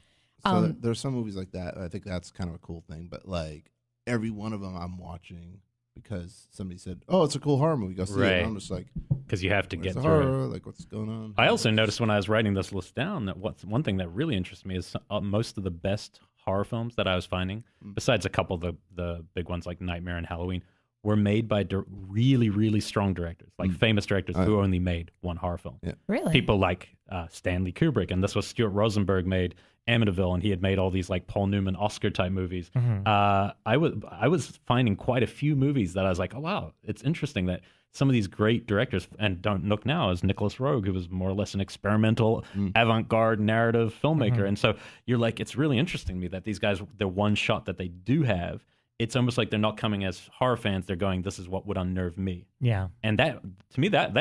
So there's some movies like that. I think that's kind of a cool thing, but like every one of them I'm watching because somebody said, "Oh, it's a cool horror movie. Go see it." And I'm just like, because you have to get through horror, it. Like, what's going on? I also noticed when I was writing this list down that one thing that really interests me is most of the best horror films that I was finding, besides a couple of the big ones like Nightmare and Halloween, were made by really, really strong directors, like famous directors who only made one horror film. Yeah. Really? People like Stanley Kubrick, and this was Stuart Rosenberg made Amityville, and he had made all these like Paul Newman Oscar type movies. I was finding quite a few movies that I was like, oh wow, it's interesting that some of these great directors, and Don't Look Now is Nicholas Roeg, who was more or less an experimental avant-garde narrative filmmaker. And so you're like, it's really interesting to me that these guys, the one shot that they do have, it's almost like they're not coming as horror fans. They're going, this is what would unnerve me. Yeah. And that, to me, that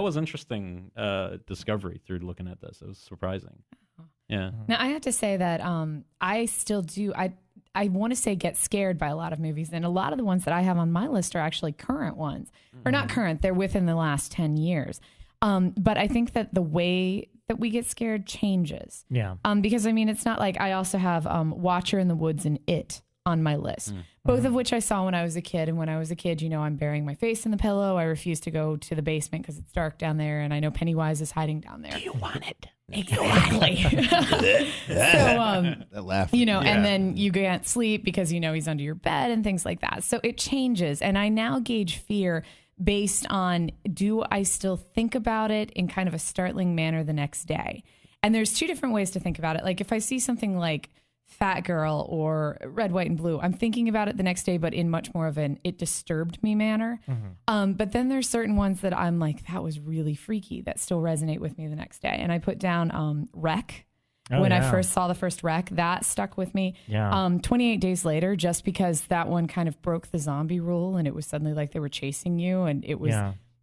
was interesting discovery through looking at this. It was surprising. Yeah. Now, I have to say that I still do. I want to say get scared by a lot of movies. And a lot of the ones that I have on my list are actually current ones. Or not current. They're within the last 10 years. But I think that the way that we get scared changes. Yeah. Because, I mean, it's not like I also have Watcher in the Woods and It on my list, both of which I saw when I was a kid. And when I was a kid, I'm burying my face in the pillow. I refuse to go to the basement because it's dark down there. And I know Pennywise is hiding down there. Do you want it? Exactly. So, that laugh. And then you can't sleep because, he's under your bed and things like that. So it changes. And I now gauge fear based on, do I still think about it in kind of a startling manner the next day? And there's two different ways to think about it. Like if I see something like Fat Girl or Red, White, and Blue, I'm thinking about it the next day, but in much more of an it disturbed me manner. But then there's certain ones that I'm like, that was really freaky, that still resonate with me the next day. And I put down Wreck. When I first saw the first Wreck, that stuck with me. 28 Days Later, just because that one kind of broke the zombie rule and it was suddenly like they were chasing you, and it was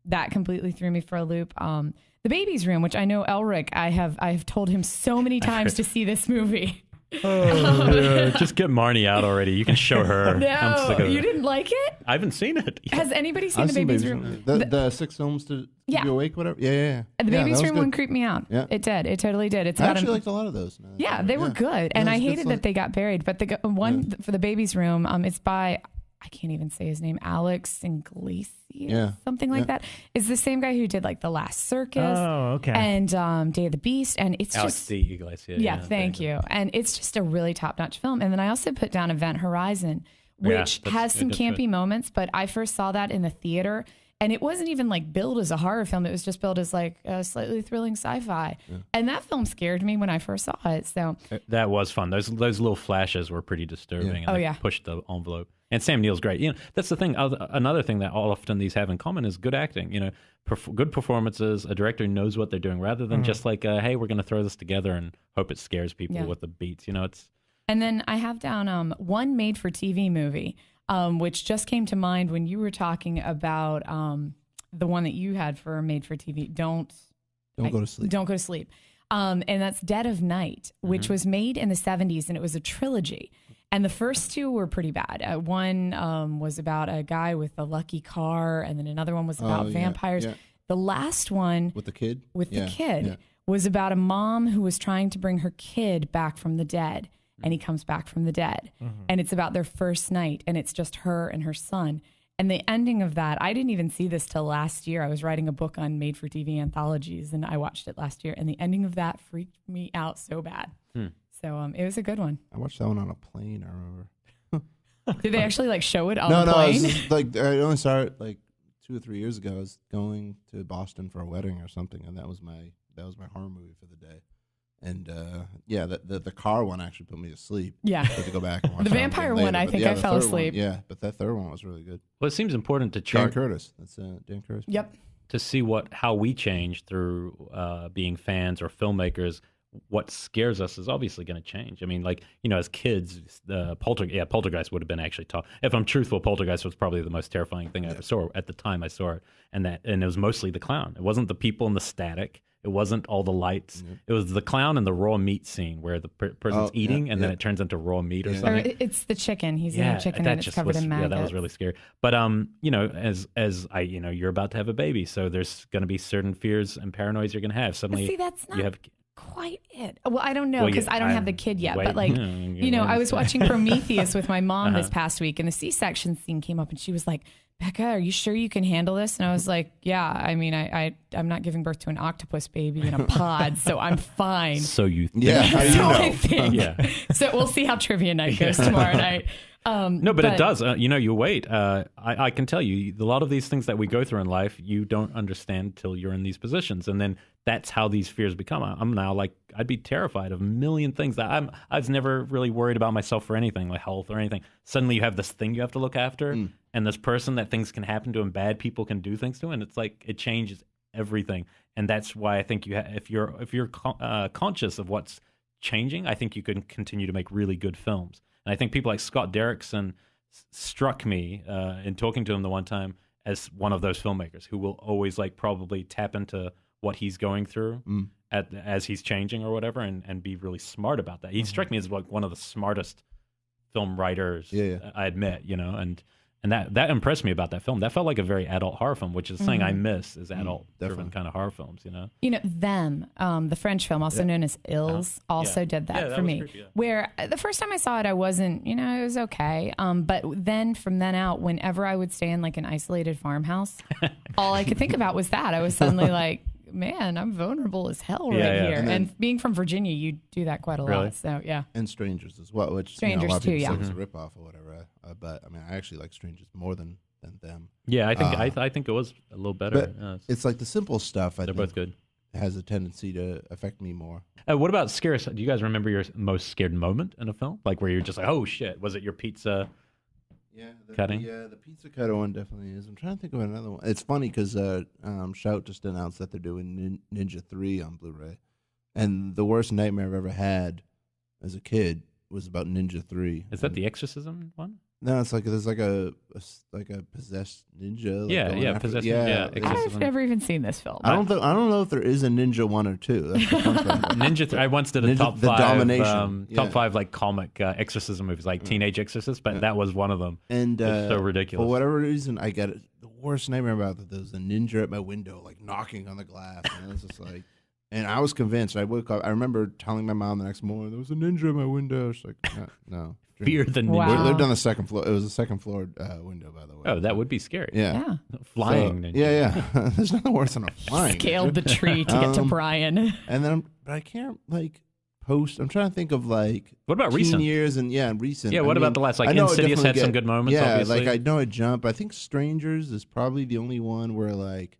that completely threw me for a loop. The Baby's Room, which I know Elric, I have told him so many times to see this movie. Just get Marnie out already. You can show her. No, you didn't like it? I haven't seen it. Has anybody seen The Baby's Room? The 6 films to keep you awake, whatever? Yeah. The Baby's Room one creeped me out. Yeah. It did. It totally did. I actually liked a lot of those. They were good. And I hated that they got buried. But the one for The Baby's Room, it's by, I can't even say his name, Alex Iglesias, something like that. Is the same guy who did like The Last Circus and Day of the Beast. And it's Alex just... D. Iglesias. Yeah, thank you. And it's just a really top-notch film. And then I also put down Event Horizon, which has some campy moments, but I first saw that in the theater. And it wasn't even like billed as a horror film. It was just billed as like a slightly thrilling sci-fi. And that film scared me when I first saw it. So that was fun. Those little flashes were pretty disturbing. And they pushed the envelope. And Sam Neill's great. That's the thing. Another thing that often these have in common is good acting. Good performances. A director knows what they're doing, rather than just like, hey, we're going to throw this together and hope it scares people with the beats. It's. And then I have down one made-for-TV movie, which just came to mind when you were talking about the one that you had for made-for-TV. Don't go to sleep. Don't go to sleep. And that's Dead of Night, which was made in the 70s, and it was a trilogy. And the first two were pretty bad. One was about a guy with a lucky car, and then another one was about vampires. Yeah. The last one with the kid was about a mom who was trying to bring her kid back from the dead, and he comes back from the dead. And it's about their first night, and it's just her and her son. And the ending of that, I didn't even see this till last year. I was writing a book on made-for-TV anthologies, and I watched it last year. And the ending of that freaked me out so bad. So it was a good one. I watched that one on a plane, I remember. Did they actually like show it on the plane? No, I only saw it like 2 or 3 years ago. I was going to Boston for a wedding or something, and that was my horror movie for the day. And the car one actually put me to sleep. Yeah. I had to go back and watch the vampire one, I think I fell asleep. But that third one was really good. Well, it seems important to chart. Dan Curtis. That's Dan Curtis. Yep. To see how we change through being fans or filmmakers what scares us is obviously going to change. I mean, like, you know, as kids, Poltergeist would have been actually tough. If I'm truthful, Poltergeist was probably the most terrifying thing I ever saw at the time I saw it. And it was mostly the clown. It wasn't the people and the static. It wasn't all the lights. It was the clown and the raw meat scene where the person's eating and then it turns into raw meat or something. Or it's the chicken. He's eating chicken and it's covered in maggots. Yeah, that was really scary. But you know, you're about to have a baby, so there's going to be certain fears and paranoias you're going to have. Suddenly, see, that's not quite it. Well, I don't know because I don't have the kid yet. But like, you know, I was watching Prometheus with my mom this past week, and the C-section scene came up, and she was like, "Becca, are you sure you can handle this?" And I was like, "Yeah. I mean, I'm not giving birth to an octopus baby in a pod, so I'm fine." So you think? Yeah, how do you know? I think. So we'll see how trivia night goes tomorrow night. No, but it does. You know, you wait. I can tell you, a lot of these things that we go through in life, you don't understand till you're in these positions, and then that's how these fears become. I'm now like, I'd be terrified of a million things that I was never really worried about myself for anything, like health or anything. Suddenly, you have this thing you have to look after, and this person that things can happen to, and bad people can do things to, and it's like it changes everything. And that's why I think if you're conscious of what's changing, I think you can continue to make really good films. And I think people like Scott Derrickson struck me in talking to him the one time as one of those filmmakers who will always like probably tap into what he's going through as he's changing or whatever, and be really smart about that. He struck me as like one of the smartest film writers I'd met, you know, and that impressed me about that film. That felt like a very adult horror film, which is something I miss is adult-driven kind of horror films, you know? You know, Them, the French film, also known as Ills, also did that for me. Creepy, where the first time I saw it, I wasn't, you know, it was okay. But then from then out, whenever I would stay in like an isolated farmhouse, all I could think about was that. I was suddenly like, man, I'm vulnerable as hell here. And being from Virginia, you do that quite a lot. So, yeah. And Strangers as well, which Strangers a lot of people too, say was a ripoff or whatever. But I mean, I actually like Strangers more than Them. Yeah, I think it was a little better. But it's like the simple stuff. They're both good. Has a tendency to affect me more. What about scary? Do you guys remember your most scared moment in a film? Like where you're just like, oh shit, was it your pizza? Yeah, cutting. The pizza cutter one definitely is. I'm trying to think of another one. It's funny because Shout just announced that they're doing Ninja 3 on Blu-ray, and the worst nightmare I've ever had as a kid was about Ninja 3. Is that the Exorcism one? No, it's like there's like a possessed ninja. Like possessed. I've never even seen this film. I don't know if there is a Ninja 1 or 2. That's the fun thing. Ninja 3. I once did a top 5 domination. Top 5 like comic exorcism movies, like Teenage Exorcist, but that was one of them. And it's so ridiculous. For whatever reason, I get the worst nightmare about that. There was a ninja at my window, like knocking on the glass, and it was just like. And I was convinced. I woke up. I remember telling my mom the next morning, there was a ninja at my window. She's like, no. Fear the ninja. Wow. We lived on the second floor. It was a second floor window, by the way. Oh, that would be scary. Yeah. Flying ninja. Yeah. There's nothing worse than a flying Scaled the tree to get to Brian. And then, but I can't like post. I'm trying to think of like. What about teen recent years and recent. Yeah. What about the last? Like Insidious had some good moments. Yeah. Obviously. Like I know I jump. I think Strangers is probably the only one where like.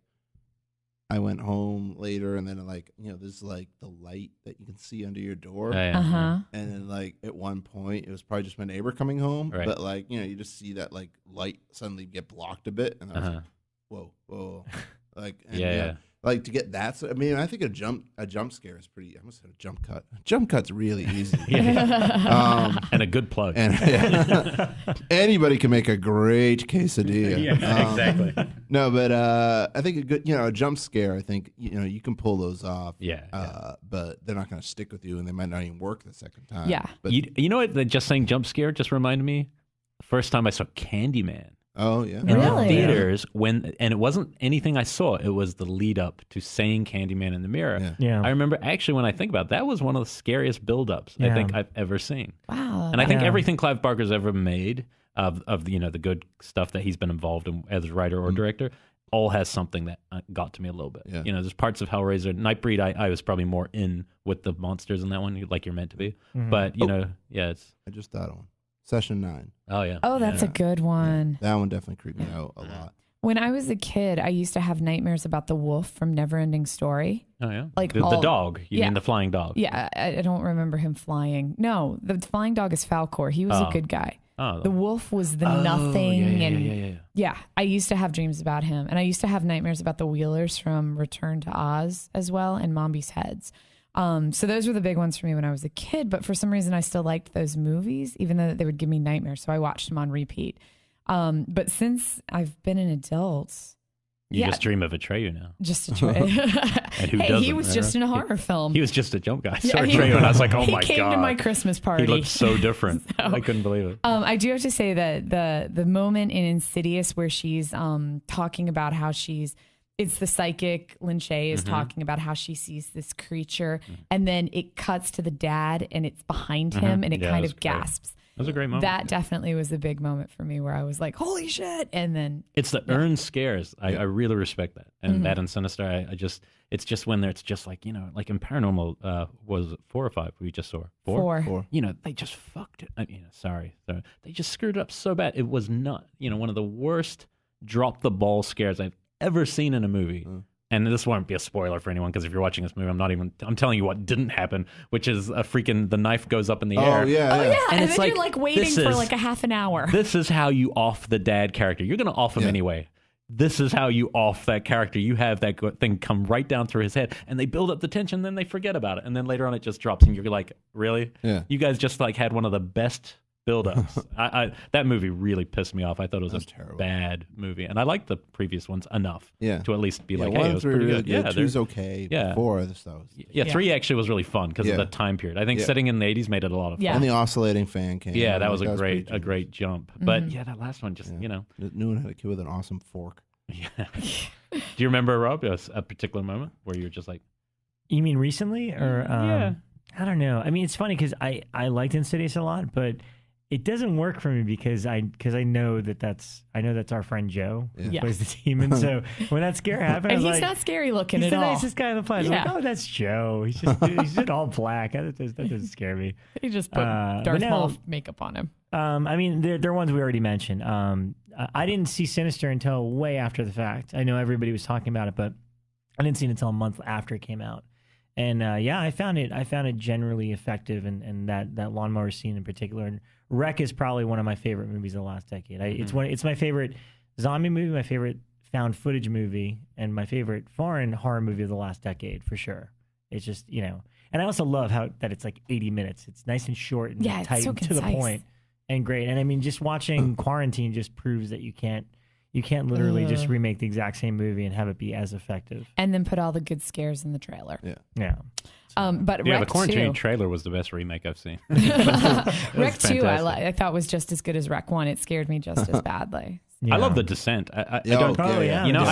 I went home later, and then like there's like the light that you can see under your door, and then like at one point it was probably just my neighbor coming home, but like you just see that like light suddenly get blocked a bit, and I was like, whoa, like like to get that. I mean, I think a jump scare is pretty. I almost said a jump cut. Jump cut's really easy, and a good plug. And anybody can make a great quesadilla. Exactly. No, but I think a good, a jump scare. I think you can pull those off. But they're not going to stick with you, and they might not even work the second time. Yeah. But you know what? Just saying jump scare just reminded me. First time I saw Candyman. Oh yeah. In the theaters and it wasn't anything I saw. It was the lead up to saying Candyman in the mirror. Yeah. I remember actually when I think about it, that was one of the scariest build-ups I think I've ever seen. Wow. And I think everything Clive Barker's ever made of the good stuff that he's been involved in as a writer or director all has something that got to me a little bit. Yeah. There's parts of Hellraiser, Nightbreed. I was probably more in with the monsters in that one, like you're meant to be. But it's. I just thought on Session 9. Oh yeah. Oh, that's a good one. Yeah. That one definitely creeped me out a lot. When I was a kid, I used to have nightmares about the wolf from Neverending Story. Oh yeah, like the dog. You mean the flying dog? Yeah, I don't remember him flying. No, the flying dog is Falcor. He was a good guy. Oh, the wolf was the nothing. Yeah. I used to have dreams about him, and I used to have nightmares about the Wheelers from Return to Oz as well, and Mombi's Heads. So those were the big ones for me when I was a kid. But for some reason, I still liked those movies, even though they would give me nightmares. So I watched them on repeat. But since I've been an adult, you just dream of Atreyu now. Just Atreyu. And who hey, doesn't? he was just in a horror film. He was just a jump guy. Yeah, Sorry, Atreyu, and I was like, oh my god. He came to my Christmas party. He looked so different. So, I couldn't believe it. I do have to say that the moment in Insidious where she's talking about how it's the psychic Lin Shaye is talking about how she sees this creature, and then it cuts to the dad and it's behind him, and it kind of gasps. That was a great moment. That definitely was a big moment for me where I was like, holy shit. And then it's the earned scares. I really respect that. And that and Sinister, it's just when it's just like, like in Paranormal, was 4 or 5 we just saw? 4? They just fucked it. Sorry. They just screwed it up so bad. It was not, one of the worst drop the ball scares I've ever seen in a movie. And this won't be a spoiler for anyone, because if you're watching this movie, I'm telling you what didn't happen, which is the knife goes up in the air. Oh, yeah. And it's then you're like waiting for like a half an hour. This is how you off the dad character. You're going to off him anyway. This is how you off that character. You have that thing come right down through his head, and they build up the tension, then they forget about it. And then later on it just drops, and you're like, really? Yeah. You guys just had one of the best build-ups. That movie really pissed me off. I thought it was a bad movie, and I liked the previous ones enough to at least be like, hey, it was pretty good. Yeah, 2's okay. Yeah, 4 the stuff. Yeah, 3 actually was really fun because of the time period. I think setting in the 80s made it a lot of fun. And the oscillating fan came. Yeah, that was a great jump. But that last one just New one had a kid with an awesome fork. Yeah. Do you remember, Rob, a particular moment where you're just like? You mean recently, or I don't know. I mean, it's funny because I liked Insidious a lot, but it doesn't work for me because I know that's our friend Joe who plays the demon. So when that scare happened, and he's not scary looking at all. He's the nicest guy on the planet. Yeah. Like, that's Joe. He's just all black. That doesn't scare me. He just put Darth Maul makeup on him. I mean, they're ones we already mentioned. I didn't see Sinister until way after the fact. I know everybody was talking about it, but I didn't see it until a month after it came out. And I found it generally effective, and that lawnmower scene in particular. And Wreck is probably one of my favorite movies of the last decade. It's my favorite zombie movie, my favorite found footage movie, and my favorite foreign horror movie of the last decade for sure. It's just and I also love that it's like 80 minutes. It's nice and short and tight and to the point and great. And I mean, just watching Quarantine just proves that you can't literally just remake the exact same movie and have it be as effective. And then put all the good scares in the trailer. Yeah. But the Wreck Quarantine 2, trailer was the best remake I've seen. Wreck 2, I thought was just as good as Wreck 1. It scared me just as badly. Yeah. I love The Descent. I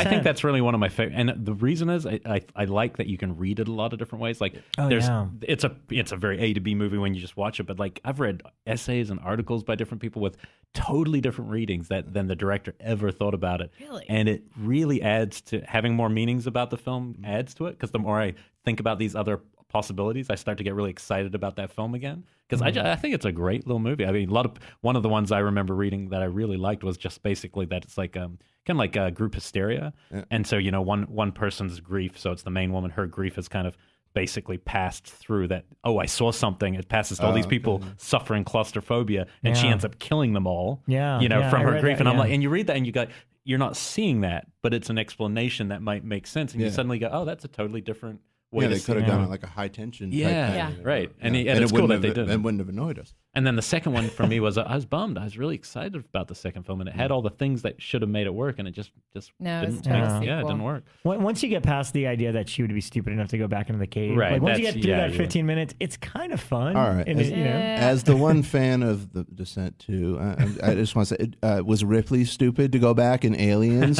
think that's really one of my favorite. And the reason is I like that you can read it a lot of different ways. Like it's a very A to B movie when you just watch it. But like I've read essays and articles by different people with totally different readings than the director ever thought about it. Really? And it really adds to having more meanings about the film. Adds to it because the more I think about these other possibilities, I start to get really excited about that film again because I think it's a great little movie. I mean, one of the ones I remember reading that I really liked was just basically that it's like kind of like group hysteria, and so one person's grief, so it's the main woman, her grief is kind of basically passed through that. Oh, I saw something. It passes to all these people suffering claustrophobia, and she ends up killing them all. From her grief, and I'm like, and you read that, and you go, you're not seeing that, but it's an explanation that might make sense, and you suddenly go, oh, that's a totally different. They could have done it like a high tension. Right. And it's cool that they did. It wouldn't have annoyed us. And then the second one for me was I was bummed. I was really excited about the second film, and it had all the things that should have made it work, and it just didn't. It didn't work. Once you get past the idea that she would be stupid enough to go back into the cave, right? Like once you get through that 15 minutes, it's kind of fun. All right. As the one fan of The Descent 2, I just want to say, was Ripley stupid to go back in Aliens?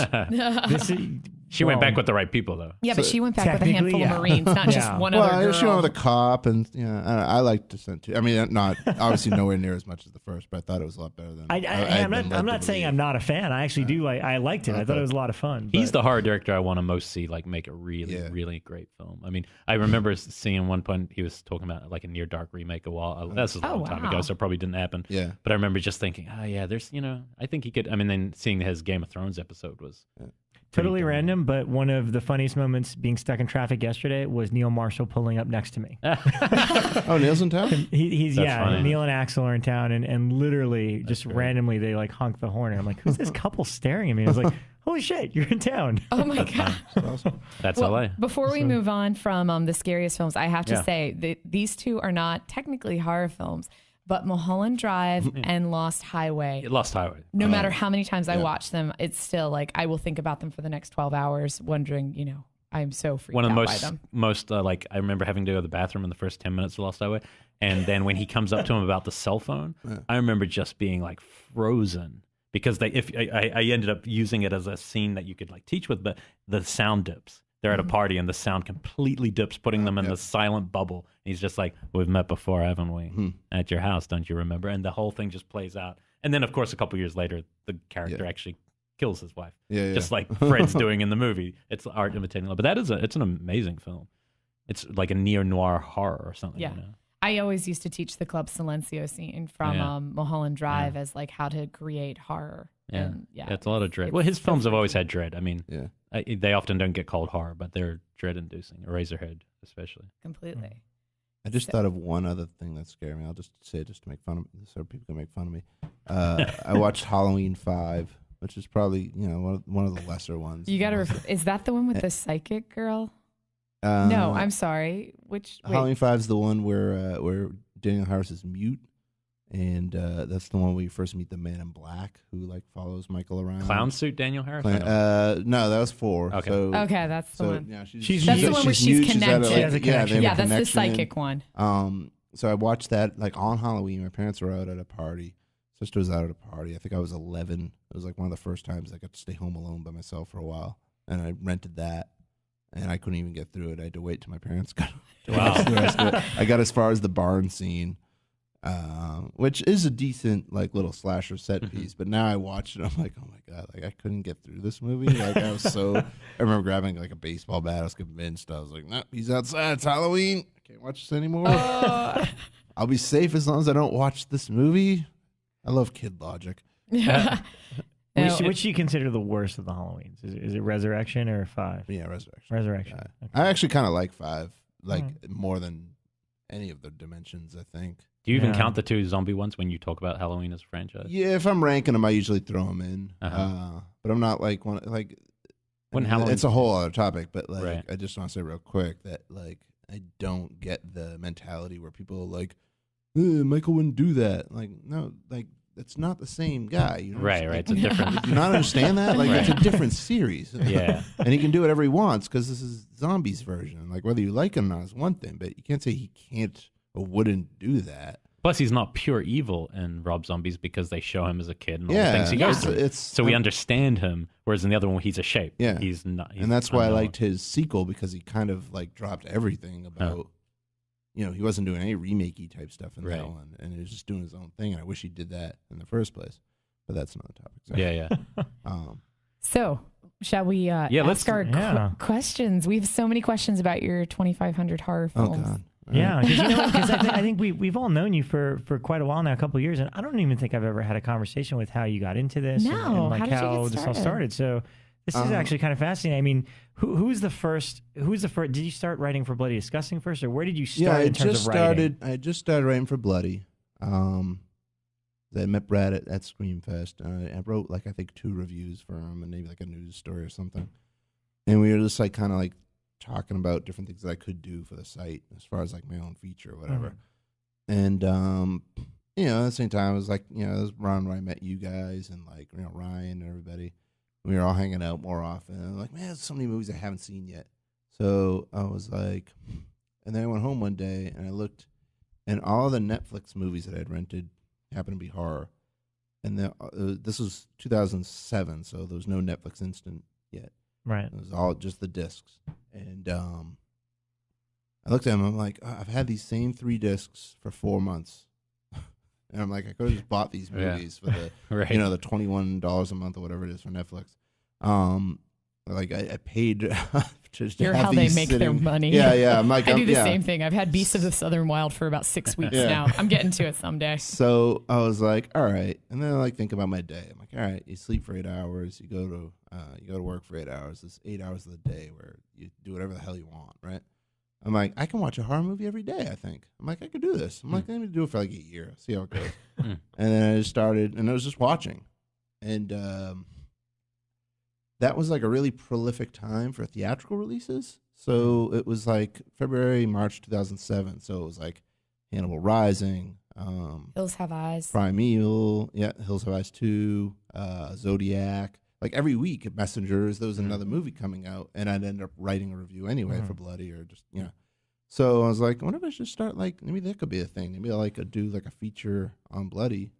She went back with the right people, though. Yeah, but she went back with a handful of Marines, not just one other girl. She went with a cop, and I liked Descent 2. I mean, not obviously nowhere near as much as the first, but I thought it was a lot better than. I'm not saying I'm not a fan. I actually do. I liked it. I thought it was a lot of fun. He's the horror director I want to most see make a really, really great film. I mean, I remember seeing one point he was talking about like a Near Dark remake a while. This was a long time ago, so it probably didn't happen. Yeah. But I remember just thinking, there's, I think he could. I mean, then seeing his Game of Thrones episode was. Totally random, but one of the funniest moments being stuck in traffic yesterday was Neil Marshall pulling up next to me. Oh, Neil's in town? He's funny. Neil and Axel are in town, and literally just randomly they like honk the horn. And I'm like, who's this couple staring at me? I was like, holy holy shit, you're in town. Oh my God. Awesome. That's Well, LA. before we move on from the scariest films, I have to say that these two are not technically horror films, but Mulholland Drive and Lost Highway. Lost Highway. No matter how many times I watch them, it's still like I will think about them for the next 12 hours, wondering, I'm so freaked out by them. Most like I remember having to go to the bathroom in the first 10 minutes of Lost Highway, and then when he comes up to him about the cell phone, I remember just being like frozen because I ended up using it as a scene that you could like teach with, but the sound dips. They're at a party and the sound completely dips, putting them in the silent bubble. And he's just like, "We've met before, haven't we? At your house, don't you remember?" And the whole thing just plays out. And then, of course, a couple years later, the character actually kills his wife, just like Fred's doing in the movie. It's art imitating love, but it's an amazing film. It's like a neo-noir horror or something. Yeah. I always used to teach the Club Silencio scene from Mulholland Drive as like how to create horror. Yeah. And, It's a lot of dread. Well, his films have always had dread. I mean, they often don't get called horror, but they're dread-inducing. Eraserhead, especially. Completely. I just thought of one other thing that scared me. I'll just say it just to make fun of me, so people can make fun of me. I watched Halloween 5, which is probably one of the lesser ones. You gotta. Is that the one with the psychic girl? No, I'm sorry. Wait. Halloween 5 is the one where Daniel Harris is mute. And that's the one where you first meet the Man in Black who like follows Michael around. Clown suit Daniel Harris? No, that was 4. Okay. Okay, that's the one. Yeah, that's the one where she's connected. Yeah, that's the psychic one. So I watched that like on Halloween. My parents were out at a party. Sister was out at a party. I think I was 11. It was like one of the first times I got to stay home alone by myself for a while. And I rented that. And I couldn't even get through it. I had to wait till my parents got to watch the rest of it. I got as far as the barn scene. Which is a decent like little slasher set piece, but now I watch it, I'm like, oh my God, like I couldn't get through this movie. Like I remember grabbing like a baseball bat. I was convinced. I was like, no, he's outside. It's Halloween. I can't watch this anymore. I'll be safe as long as I don't watch this movie. I love kid logic. Which do you consider the worst of the Halloweens? Is it Resurrection or 5? Yeah, Resurrection. Resurrection. Yeah. Okay. I actually kind of like 5, like more than any of the dimensions, I think. Do you even count the 2 zombie ones when you talk about Halloween as a franchise? Yeah, if I'm ranking them, I usually throw them in. But I'm not like Halloween. It's a whole other topic, but like I just want to say real quick that like I don't get the mentality where people are like, Michael wouldn't do that. Like no, like it's not the same guy. You know right. It's a different. Do you not understand that? Like it's a different series. Yeah, and he can do whatever he wants because this is zombies version. Like whether you like him or not is one thing, but you can't say he can't or wouldn't do that. Plus, he's not pure evil in Rob Zombies because they show him as a kid and all the things he goes through. So we understand him, whereas in the other one, he's a shape. Yeah. He's not. And that's why I liked his sequel because he kind of like dropped everything about, he wasn't doing any remake-y type stuff in that one. And he was just doing his own thing. And I wish he did that in the first place. But that's another topic. So. Yeah. So, shall we ask our questions? We have so many questions about your 2,500 horror films. Oh, God. Yeah, because I think we've all known you for quite a while now, a couple of years, and I don't even think I've ever had a conversation with how you got into this and like how this all started. So this is actually kind of fascinating. I mean, who's the first? Did you start writing for Bloody Disgusting first, or where did you start in terms of writing? I just started writing for Bloody. I met Brad at Screamfest. I wrote like I think 2 reviews for him and maybe like a news story or something, and we were just like kind of like talking about different things that I could do for the site as far as like my own feature or whatever. And, at the same time, it was like, it was around where I met you guys and like, Ryan and everybody. We were all hanging out more often. And I'm like, man, there's so many movies I haven't seen yet. So I was like, and then I went home one day and I looked and all the Netflix movies that I'd rented happened to be horror. And this was 2007, so there was no Netflix Instant yet. Right. It was all just the discs. And I looked at them, I'm like, I've had these same 3 discs for 4 months. And I'm like, I could have just bought these movies for the the $21 a month or whatever it is for Netflix. Like I paid to You're have how these they make their money. Yeah. I'm like, I do the same thing. I've had Beasts of the Southern Wild for about 6 weeks now. I'm getting to it someday. So I was like, all right. And then I like think about my day. I'm like, all right, you sleep for 8 hours, you go to work for 8 hours. There's 8 hours of the day where you do whatever the hell you want, right? I'm like, I can watch a horror movie every day, I think. I'm like, I could do this. I'm like, let me do it for like a year, see how it goes. And then I just started, and I was just watching. And that was like a really prolific time for theatrical releases. So it was like February, March 2007. So it was like Hannibal Rising, Hills Have Eyes, Primeval, Hills Have Eyes 2, Zodiac. Like every week at Messengers, there was another movie coming out, and I'd end up writing a review anyway for Bloody or just, So I was like, what if I should start like, maybe that could be a thing. Maybe I'll do like a feature on Bloody,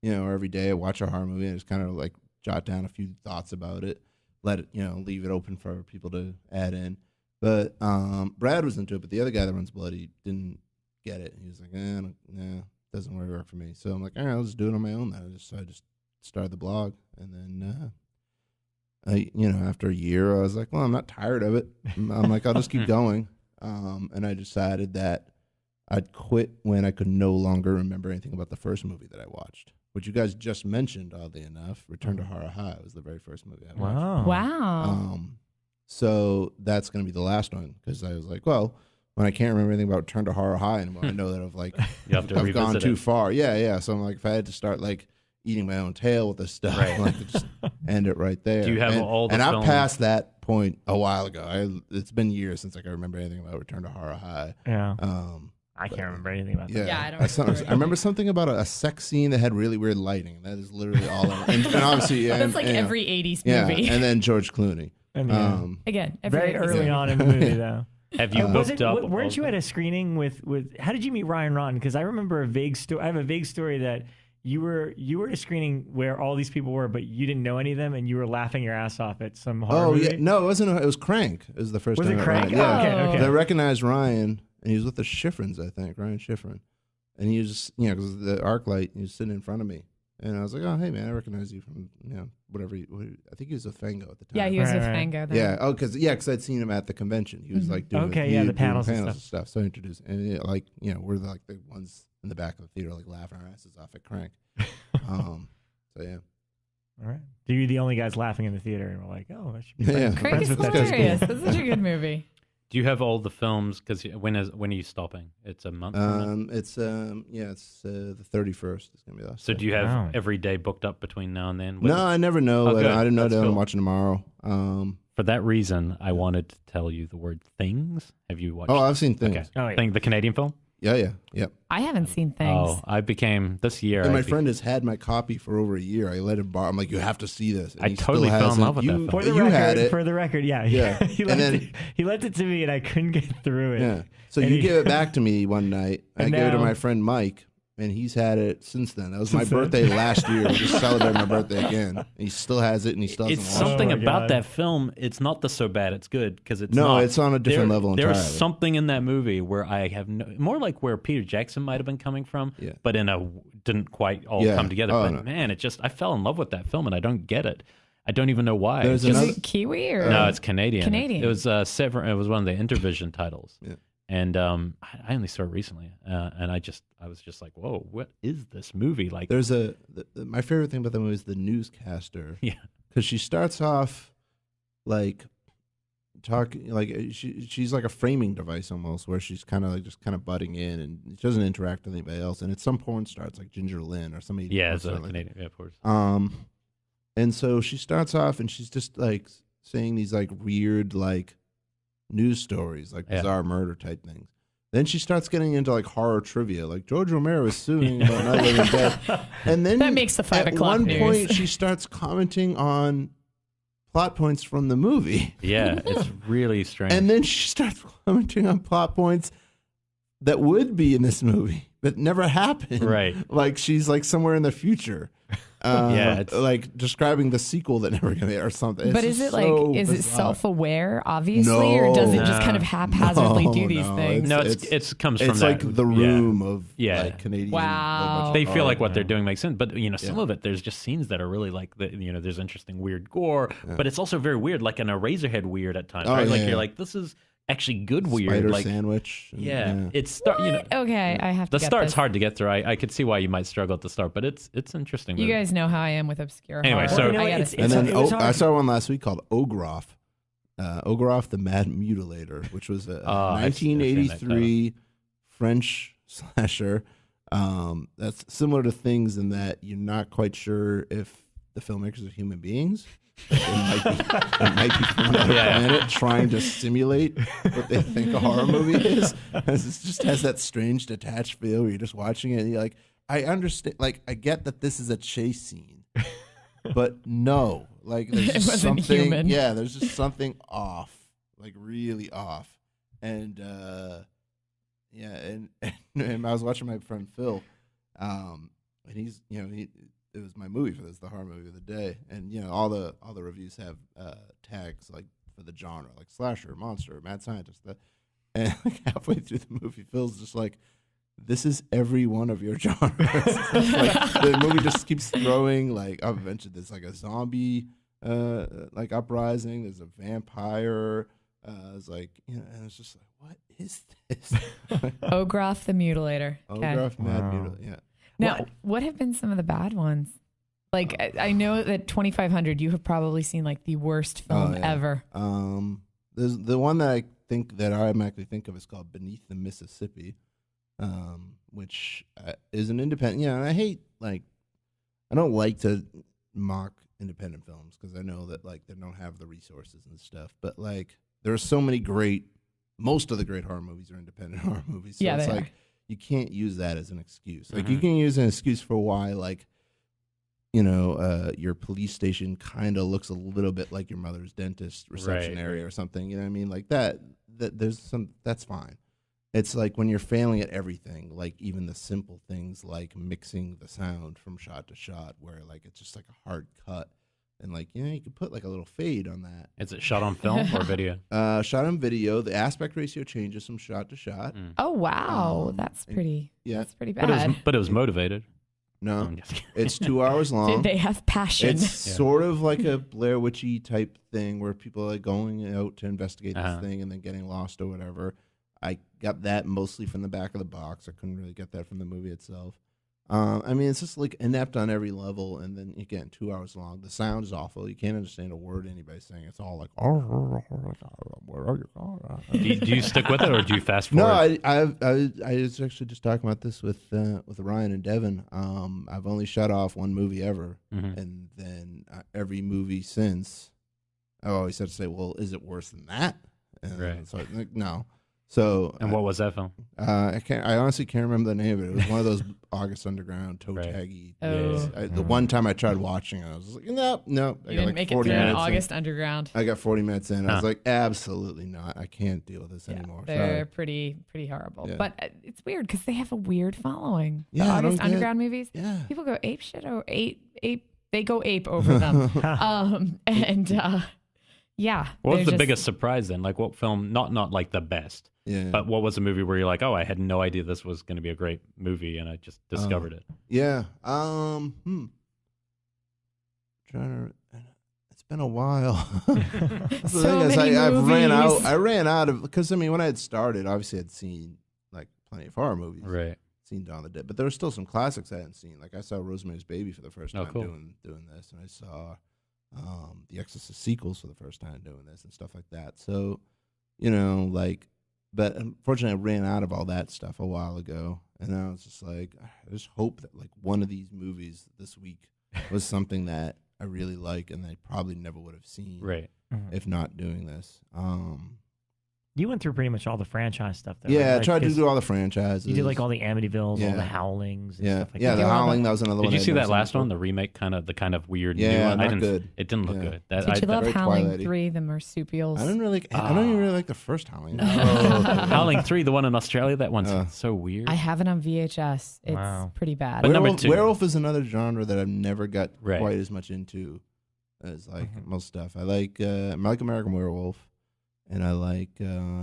or every day I watch a horror movie and just kind of like jot down a few thoughts about it, let it, leave it open for people to add in. But Brad was into it, but the other guy that runs Bloody didn't get it. He was like, nah, doesn't really work for me. So I'm like, all right, I'll just do it on my own then. So I just started the blog, and then after a year, I was like, well, I'm not tired of it. I'm like, I'll just keep going. And I decided that I'd quit when I could no longer remember anything about the first movie that I watched, which you guys just mentioned, oddly enough. Return to Horror High was the very first movie I watched. Wow. So that's going to be the last one, because I was like, well, when I can't remember anything about Return to Horror High anymore, I know that I've gone too far. Yeah. So I'm like, if I had to start like eating my own tail with this stuff, I could just end it right there. Do you have all the And films? I'm past that point a while ago. It's been years since I can remember anything about Return to Horror High. Yeah. I can't remember anything about that. Yeah, I don't I remember something about a sex scene that had really weird lighting. That is literally all. And obviously, that's like every 80s movie. Yeah, and then George Clooney. Again, very early on in the movie, though. Have you booked up? Weren't you at a screening with? How did you meet Ryan Rotten? Because I remember a vague story. I have a vague story that you were at a screening where all these people were, but you didn't know any of them, and you were laughing your ass off at some horror movie. Yeah, no, it wasn't. It was Crank. It was the first time. Was it Crank? Yeah, Okay. They recognized Ryan, and he was with the Schifrins, I think, Ryan Schifrin, and he was because the ArcLight, he was sitting in front of me. And I was like, oh, hey, man, I recognize you from, whatever. I think he was with Fango at the time. Yeah, he was with Fango then. Yeah, because I'd seen him at the convention. He was like doing the panels and stuff. So I introduced, and we're like the ones in the back of the theater, like laughing our asses off at Crank. So yeah. All right. So you're the only guys laughing in the theater, and we're like, oh, I should be Crank is hilarious. This is such a good movie. Do you have all the films? Because when are you stopping? It's a month. It's the 31st. It's gonna be last. So do you have every day booked up between now and then? No, I never know. I didn't know that I'm watching tomorrow. For that reason, I wanted to tell you the word Things. Have you watched? Oh, I've seen Things. Okay. Oh, yeah. Thing, the Canadian film. Yeah. I haven't seen Things. Oh, I became this year. And my friend has had my copy for over a year. I let him borrow. I'm like, you have to see this. And I totally fell in love with that film. For the record, yeah. he lent it to me, and I couldn't get through it. Yeah. So you gave it back to me one night. I gave it to my friend Mike, and he's had it since then. That was my birthday last year. We just celebrated my birthday again. And he still has it, and he still hasn't It's watched something it. about that film. It's not the so bad it's good, because it's No, not. it's on a different level entirely. There's something in that movie where I have more like where Peter Jackson might have been coming from, but didn't quite all come together. Man, I fell in love with that film, and I don't get it. I don't even know why. Is it Kiwi or no? It's Canadian. Canadian. It was Severance. It was one of the Intervision titles. Yeah. And I only saw it recently, and I was just like, "Whoa, what is this movie?" Like, there's my favorite thing about the movie is the newscaster. Yeah, because she starts off like talking like she's like a framing device almost, where she's kind of butting in, and she doesn't interact with anybody else. And at some point starts like Ginger Lynn or somebody. Yeah, it's a Canadian, yeah, of course. And so she starts off, and she's just like saying these like weird like news stories, like bizarre murder type things. Then she starts getting into like horror trivia, like George Romero is suing about Night of the Living Dead. And then that makes the 5 o'clock news. At one point, she starts commenting on plot points from the movie. Yeah, it's really strange. And then she starts commenting on plot points that would be in this movie but never happened. Right. Like she's like somewhere in the future. It's like describing the sequel that never gonna or something. But is it so is it self-aware, obviously, or does it just kind of haphazardly do these things? No, it comes from it's like The Room of like Canadian. Wow. They feel like what they're doing makes sense, but some of it there's just scenes that are really like there's interesting weird gore, but it's also very weird, like an Eraserhead weird at times, right? Like you're like, this is actually good weird, Spider like sandwich. It's okay, I have to. The start's hard to get through. I could see why you might struggle at the start, but it's interesting. You guys know how I am with obscure anyway, horror. So I saw one last week called Ogroff. Ogroff the Mad Mutilator, which was a 1983 French slasher. That's similar to Things in that you're not quite sure if the filmmakers are human beings it might be from another planet trying to simulate what they think a horror movie is. It just has that strange detached feel where you're just watching it and you're like, I understand, like, I get that this is a chase scene, but no, like, there's just something, human. Yeah, there's just something off, like, really off. And, and I was watching my friend Phil, and he's, it was my movie for this, the horror movie of the day, and all the reviews have tags like for the genre, like slasher, monster, mad scientist. And like halfway through the movie, Phil's just like, "This is every one of your genres." Like, the movie just keeps throwing, like, I've mentioned this, like a zombie like uprising. There's a vampire. It's like, and it's just like, what is this? Ogroff the Mutilator. Ogroff, Mad Mutilator. Yeah. Now, what have been some of the bad ones? Like, I know that 2500, you have probably seen like the worst film ever. There's the one that I automatically think of is called Beneath the Mississippi, which is an independent. And I hate, like, I don't like to mock independent films because I know that, like, they don't have the resources and stuff. But, like, there are so many most of the great horror movies are independent horror movies. So yeah, it's like, you can't use that as an excuse. Like, you can use an excuse for why, like, your police station kind of looks a little bit like your mother's dentist reception area or something. You know what I mean? Like that there's that's fine. It's like when you're failing at everything, like even the simple things like mixing the sound from shot to shot, where like it's just like a hard cut. And like, you could put like a little fade on that. Is it shot on film or video? Shot on video. The aspect ratio changes from shot to shot. Oh, wow. That's pretty bad. But it was motivated. No, it's 2 hours long. Did they have passion? It's sort of like a Blair Witchy type thing where people are like going out to investigate this thing and then getting lost or whatever. I got that mostly from the back of the box. I couldn't really get that from the movie itself. I mean, it's just like inept on every level, and then again, 2 hours long. The sound is awful. You can't understand a word anybody's saying. It's all like, where are you? Do you stick with it, or do you fast forward? No, I was actually just talking about this with Ryan and Devin. I've only shut off one movie ever, and then every movie since, I always had to say, well, is it worse than that? And so like, no. So, and what was that film? I honestly can't remember the name of it. It was one of those August Underground toe taggy days. The one time I tried watching it, I was like, no. You didn't make it through August Underground. I got 40 minutes in. I was like, absolutely not. I can't deal with this anymore. They're pretty horrible. Yeah. But it's weird because they have a weird following. The August Underground movies. Yeah. People go ape shit or they go ape over them. Yeah. What was the biggest surprise then? Like, what film? Not like the best. Yeah. But what was a movie where you're like, oh, I had no idea this was going to be a great movie, and I just discovered it. Yeah. It's been a while. I ran out of, because I mean, when I had started, obviously I'd seen like plenty of horror movies. Right. Seen Dawn of the Dead, but there were still some classics I hadn't seen. Like I saw Rosemary's Baby for the first time doing this, and I saw the Exorcist sequels for the first time doing this and stuff like that. So, but unfortunately I ran out of all that stuff a while ago, and I was just like, I just hope that like one of these movies this week was something that I really like and I probably never would have seen if not doing this. You went through pretty much all the franchise stuff, though. Yeah, right? I tried to do all the franchises. You did like all the Amityvilles, all the Howlings, and stuff like that. Yeah, the Howling, that was another one. Did you see that last one, the remake, the kind of weird new one? Not good. It didn't look good. Did you love Howling 3, the marsupials? I don't even really like the first Howling. No. Howling 3, the one in Australia, that one's so weird. I have it on VHS. It's pretty bad. But number 2. Werewolf is another genre that I've never got quite as much into as like most stuff. I like American Werewolf. And I like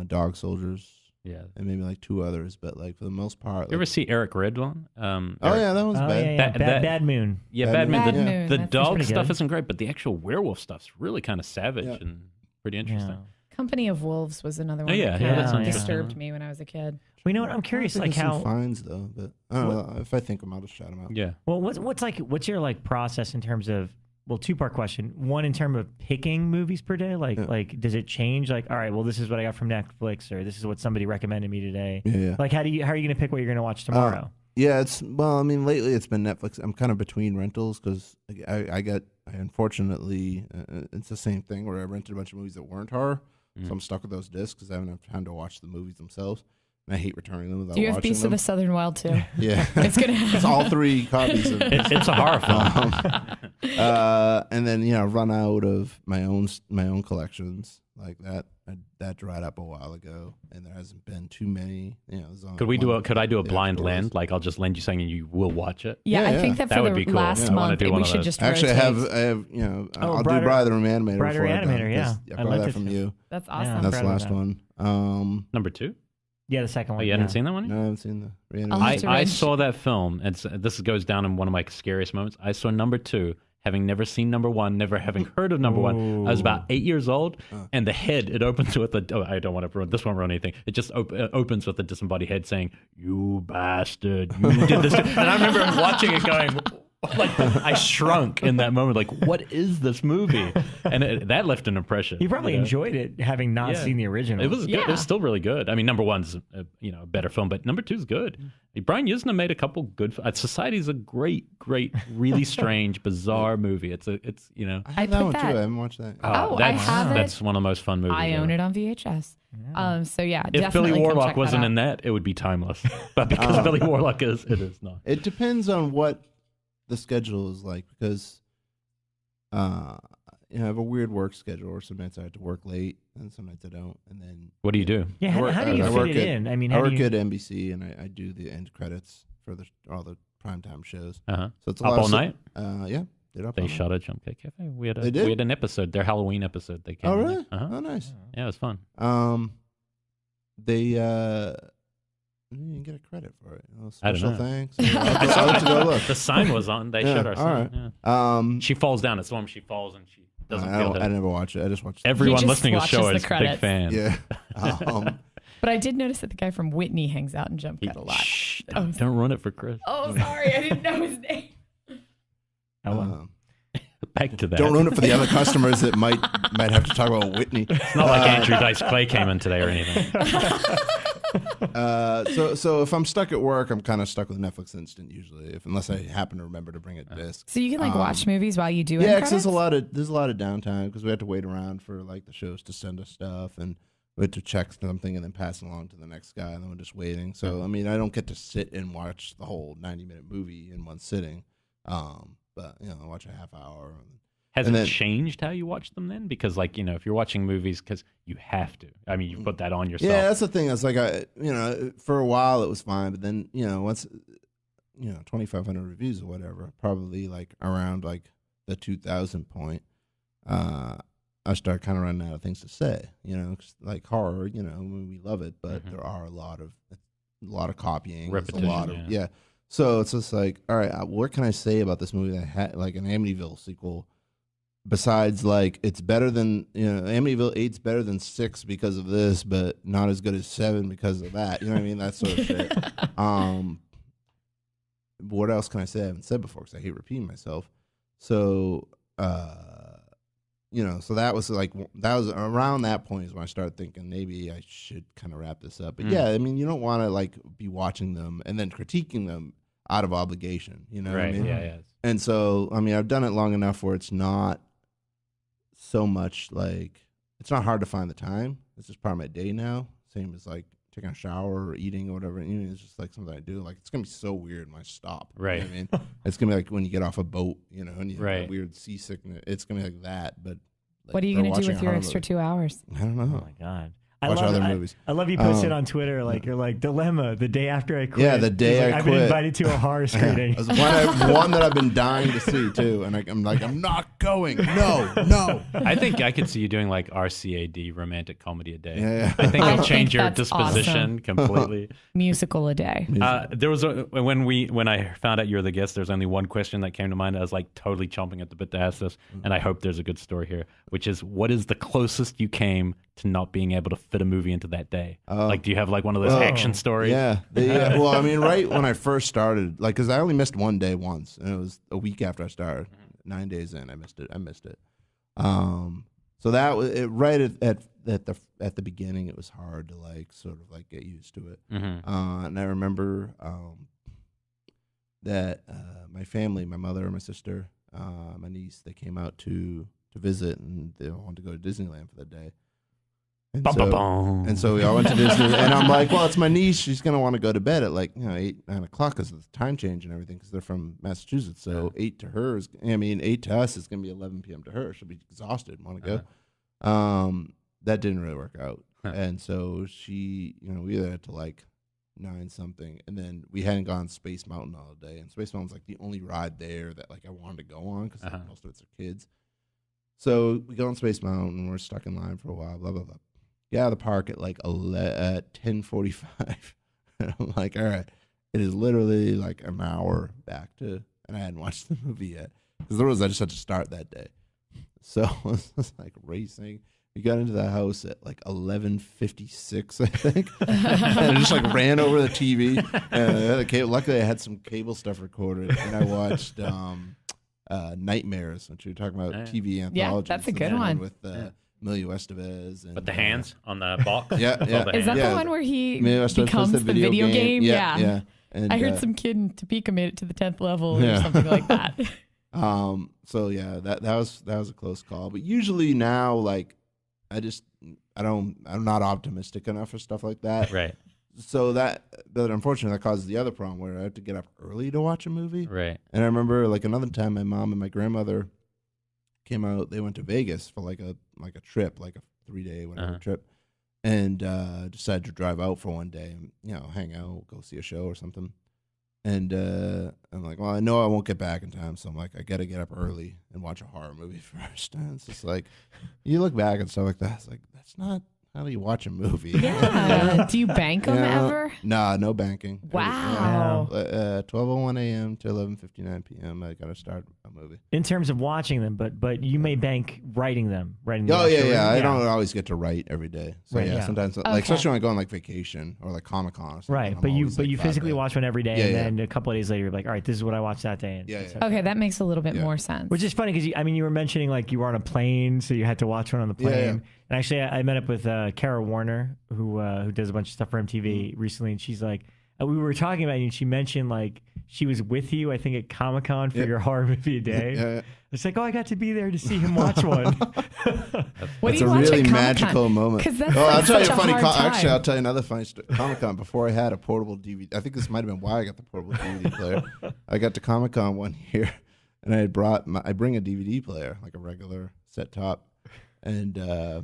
Dog Soldiers. Yeah. And maybe like 2 others. But like for the most part. You ever see Eric Red one? That one's bad. Yeah. Bad Moon. Yeah, Bad Moon. The dog stuff isn't great, but the actual werewolf stuff's really kind of savage and pretty interesting. Yeah. Company of Wolves was another one that disturbed me when I was a kid. Well, you know what? I'm curious, like how fines though, but I don't know. If I think them, I'll just shout them out. Yeah. Well, what's your like process in terms of? Well, 2-part question. One, in terms of picking movies per day, like does it change? Like, all right, well, this is what I got from Netflix, or this is what somebody recommended me today. Yeah. Like, how are you going to pick what you're going to watch tomorrow? Lately it's been Netflix. I'm kind of between rentals because I unfortunately, it's the same thing where I rented a bunch of movies that weren't horror, so I'm stuck with those discs because I haven't had time to watch the movies themselves. And I hate returning them without Do you have watching Beasts them. of the Southern Wild too? Yeah, It's gonna happen. it's all 3 copies of It's a horror film. and then run out of my own collections like that. That dried up a while ago, and there hasn't been too many. Could I do a blind lend? Like I'll just lend you something and you will watch it. Yeah, I think that for would the be cool. last Yeah, I wanna month do one we of should those. just Actually, I rotate. have I'll do Bride of the Reanimator. Bride of the Reanimator, yeah. I bought that from you. That's Yeah. awesome. That's the proud of last that. one. Number 2. Yeah, the second Oh, one. you hadn't seen that one? No, I haven't seen the I'll Reanimator. have to I wrench. saw that film, and this goes down in one of my scariest moments. I saw number 2, having never seen number 1, never having heard of number 1. I was about 8 years old, and the head, it opens with I don't want to ruin, this won't ruin anything. It just opens with a disembodied head saying, "You bastard, you did this." And I remember watching it going, like, I shrunk in that moment. Like, what is this movie? And that left an impression. You probably enjoyed it, having not seen the original. It was good. Yeah. It was still really good. I mean, number 1's a better film, but number 2's good. Brian Yuzna made a couple good. Society's a great, really strange, bizarre movie. It's I I have that put one too. I that- haven't watched that. Oh, I have it. That's one of the most fun movies. I own ever. it on VHS. So yeah, If definitely Billy come Warlock check wasn't that in that, it would be timeless. But because Billy Warlock it is not. It depends on what the schedule is like because I have a weird work schedule where some nights I have to work late and some nights I don't. And then What do you do? Yeah, how do you fit it in? I mean, I how do work you... at NBC and I do the end credits for all the primetime shows. Uh-huh. So it's a Up lot all of night? Yeah, did up They all shot at Jumpcut Cafe. We had They did? we had an episode, their Halloween episode. They came. night. Oh in. really? Uh-huh. Oh nice. Yeah, it was fun. They you didn't get a credit for it. I don't Special know. thanks. I'll let you go look. The sign was on. They Yeah, showed our all sign. right. Yeah. She falls down. It's the one she falls and she doesn't feel I that. never watch it. I just watch Everyone just listening to the show watches is the a big credits. fan. Yeah. But I did notice that the guy from Whitney hangs out in Jumpcut a lot. Shh, don't ruin it for Chris. Oh, sorry, I didn't know his name. Back to that. Don't ruin it for the other customers that might have to talk about Whitney. It's not like Andrew Dice Clay came in today or anything. So if I'm stuck at work, I'm kind of stuck with Netflix Instant usually, unless I happen to remember to bring a disc. So you can watch movies while you do Yeah, end because there's credits? a lot of downtime because we have to wait around for like the shows to send us stuff, and we have to check something and then pass it along to the next guy, and then we're just waiting. So I mean, I don't get to sit and watch the whole 90-minute movie in one sitting, but I watch a half hour. Has And it then- changed how you watch them then? Because if you're watching movies, because you have to. I mean, you put that on yourself. Yeah, that's the thing. It's like for a while it was fine, but then once 2,500 reviews or whatever, probably like around like the 2000 point, I start kind of running out of things to say. 'Cause like horror, we love it, but there are a lot of copying, there's Repetition, a lot of yeah. So it's just like, all right, what can I say about this movie that had like an Amityville sequel? Besides, like, it's better than, Amityville 8's better than 6 because of this, but not as good as 7 because of that. You know what I mean? That sort of shit. What else can I say I haven't said before? Because I hate repeating myself. So, so that was around that point is when I started thinking maybe I should kind of wrap this up. But yeah, I mean, you don't want to like be watching them and then critiquing them out of obligation. You know right. what I mean? Yeah. And so, I mean, I've done it long enough where it's not so much like, it's not hard to find the time. It's just part of my day now. Same as like taking a shower or eating or whatever. It's just like something I do. Like, it's going to be so weird when I stop. Right. You know what I mean? It's going to be like when you get off a boat, and you have Right. that weird seasickness. It's going to be like that. But like, What are you they're going to do watching with a your horror extra movie. 2 hours? I don't know. Oh my god! Watch other movies. I love you posted on Twitter like you're like dilemma the day after I quit. Yeah, the day He's like, I I've been quit. invited to a horror screening. It was one that I've been dying to see too, and I'm like, I'm not going. No. I think I could see you doing like RCAD, romantic comedy a day. Yeah. I think I it'll think change your that's disposition completely. Musical a day. There was when I found out you were the guest, there's only one question that came to mind. I was like totally chomping at the bit to ask this, and I hope there's a good story here, which is what is the closest you came to not being able to fit a movie into that day? Like, do you have like one of those action stories? Yeah. Well, I mean, right when I first started, like, because I only missed one day once, and it was a week after I started. 9 days in, I missed it. So that was it. Right at the beginning, it was hard to like sort of like get used to it. And I remember that my family, my mother and my sister, my niece, they came out to visit, and they wanted to go to Disneyland for the day. And so we all went to Disney, and I'm like, well, it's my niece. She's going to want to go to bed at 8, 9 o'clock because of the time change and everything, because they're from Massachusetts. So 8 to her 8 to us is going to be 11 p.m. to her. She'll be exhausted and want to go. That didn't really work out. And so she, we had to 9 something, and then we hadn't gone Space Mountain all day. And Space Mountain's the only ride there that I wanted to go on because most of it's are kids. So we go on Space Mountain, and we're stuck in line for a while, blah, blah, blah. Get out of the park at 10:45. And I'm like, all right, it is literally an hour back to, and I hadn't watched the movie yet because I just had to start that day. So I was just racing. We got into the house at 11:56, I think, and I just ran over the TV. And luckily, I had some cable stuff recorded, and I watched Nightmares, which we were talking about TV anthologies. Yeah, that's a good one with Emilio Estevez. And, with the hands on the box? Yeah. Is that the one where he becomes the video game? Yeah. And, I heard some kid in Topeka made it to the 10th level or something like that. So yeah, that was a close call. But usually now, I'm not optimistic enough for stuff like that. Right. So but unfortunately that causes the other problem where I have to get up early to watch a movie. Right. And I remember another time my mom and my grandmother came out. They went to Vegas for a trip, a 3-day trip, and decided to drive out for one day and hang out, go see a show or something. And I'm like, well, I know I won't get back in time, so I'm like, I got to get up early and watch a horror movie first. And it's just you look back and stuff like that. It's that's not how you watch a movie. Yeah. Do you bank them ever? Nah, no banking. Wow. 12:01 a.m. to 11:59 p.m. I got to start a movie. In terms of watching them, but you may bank writing them. Oh, yeah. I don't always get to write every day. So right, sometimes, especially when I go on vacation or Comic-Con or something. Right, but you physically watch one every day, and then a couple of days later, you're like, all right, this is what I watched that day. And Okay, that makes a little bit more sense. Which is funny because you were mentioning you were on a plane, so you had to watch one on the plane. Yeah. And actually, I met up with Kara Warner, who does a bunch of stuff for MTV recently, and she's like, we were talking about you, and she mentioned she was with you, I think, at Comic-Con for your horror movie a day. Yeah. It's I got to be there to see him watch one. It's a really magical moment. I'll tell you a funny. Actually, I'll tell you another funny story. Comic-Con, before I had a portable DVD, I think this might have been why I got the portable DVD player. I got to Comic-Con one year, and I bring a DVD player, a regular set top, and I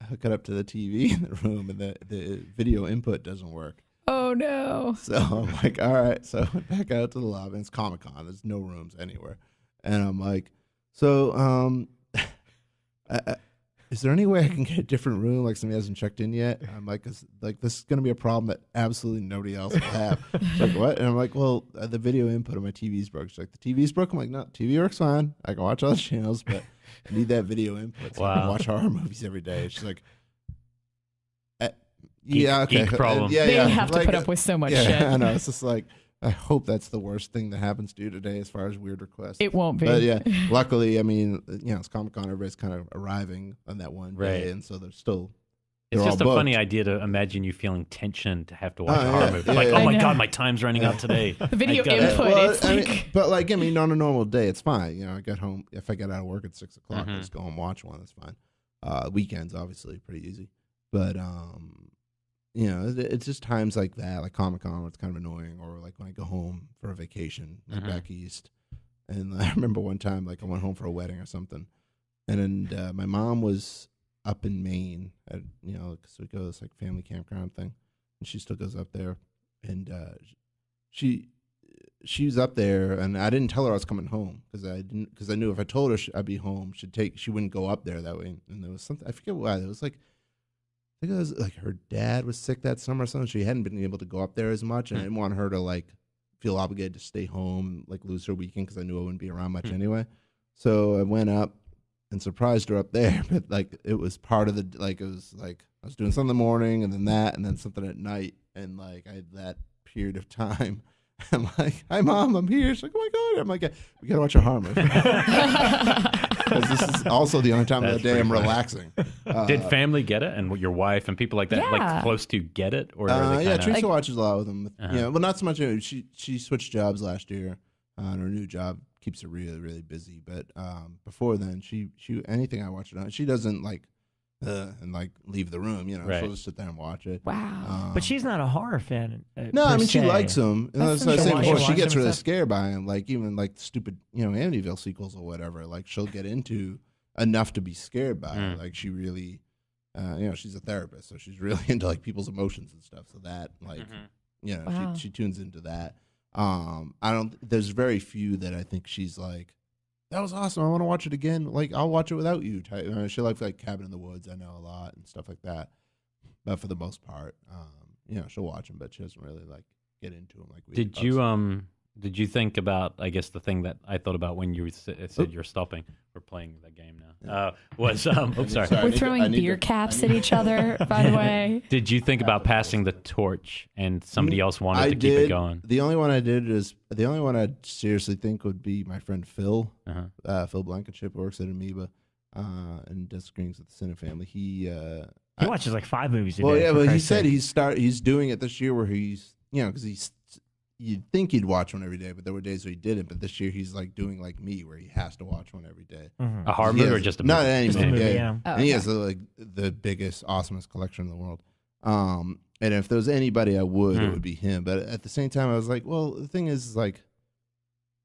hook it up to the TV in the room, and the video input doesn't work. Oh, no. So I'm like, all right. So I went back out to the lobby. And it's Comic-Con. There's no rooms anywhere. And I'm like, so is there any way I can get a different room? Somebody hasn't checked in yet? I'm like, this is going to be a problem that absolutely nobody else will have. She's what? And I'm like, well, the video input of my TV's broke. She's like, the TV's broke? I'm like, no, TV works fine. I can watch all the channels, but I need that video input so I can watch horror movies every day. She's like, yeah, okay. Problem. They have to put up with so much shit. I know. It's just I hope that's the worst thing that happens to you today as far as weird requests. It won't be. But yeah, luckily, it's Comic-Con. Everybody's kind of arriving on that one day, and so they're still. It's just a booked. funny idea to imagine you feeling tension to have to watch a horror movie. Oh my God, my time's running out today. The video input. On a normal day, it's fine. I get home, if I get out of work at 6 o'clock, I just go and watch one. That's fine. Weekends, obviously, pretty easy. But, it's just times like that, like Comic-Con, where it's kind of annoying, or when I go home for a vacation, back east. And I remember one time, I went home for a wedding or something, and then my mom was up in Maine, because we go to this family campground thing, and she still goes up there, and she was up there, and I didn't tell her I was coming home because I knew if I told her I'd be home, she wouldn't go up there that way. And there was something, I forget why, it was I think it was her dad was sick that summer or something. She hadn't been able to go up there as much, and I didn't want her to feel obligated to stay home, lose her weekend, because I knew I wouldn't be around much anyway. So I went up and surprised her up there, but it was part of the it was I was doing something in the morning, and then that, and then something at night, and I had that period of time. I'm like, hi Mom, I'm here. She's like, oh my God. I'm like, we gotta watch a horror movie. Because this is also the only time of the day I'm relaxing. Did family get it, and your wife and people like that, close to get it, or are they kinda... Teresa watches a lot with them. Well, not so much. She switched jobs last year, and her new job keeps her really, really busy. But before then, she anything I watch it on, she doesn't like and like leave the room. You know, Right. she'll just sit there and watch it. Wow. But she's not a horror fan. No, I mean se. she likes them. That's So I some say shit. before, She'll she watch gets them really and stuff. scared by them, like even like stupid, Amityville sequels or whatever. Like she'll get into enough to be scared by it. Like she really, she's a therapist, so she's really into like people's emotions and stuff. So that like, Wow. she tunes into that. There's very few that I think she's like, that was awesome, I want to watch it again. Like I'll watch it without you. She likes like Cabin in the Woods, I know, a lot and stuff like that. But for the most part, she'll watch them, but she doesn't really like get into them like we. Did you think about, I guess the thing that I thought about when you said you're stopping, we're playing the game now, was, sorry. We're throwing beer caps at each other, by the way. Did you think about passing the torch and somebody else wanted to keep it going? The only one I'd seriously think would be my friend Phil. Phil Blankenship, who works at Amoeba and does screenings with the Cine Family. He watches like 5 movies a day. Well, yeah, for but he Christ's said sake. he's doing it this year where he's, because you'd think he'd watch one every day, but there were days where he didn't. But this year he's like doing like me, where he has to watch one every day. A horror movie or just a movie? Not any Just a movie. movie, Yeah. yeah. And he has the biggest, awesomest collection in the world. And if there was anybody I would, it would be him. But at the same time, I was like, well, the thing is like,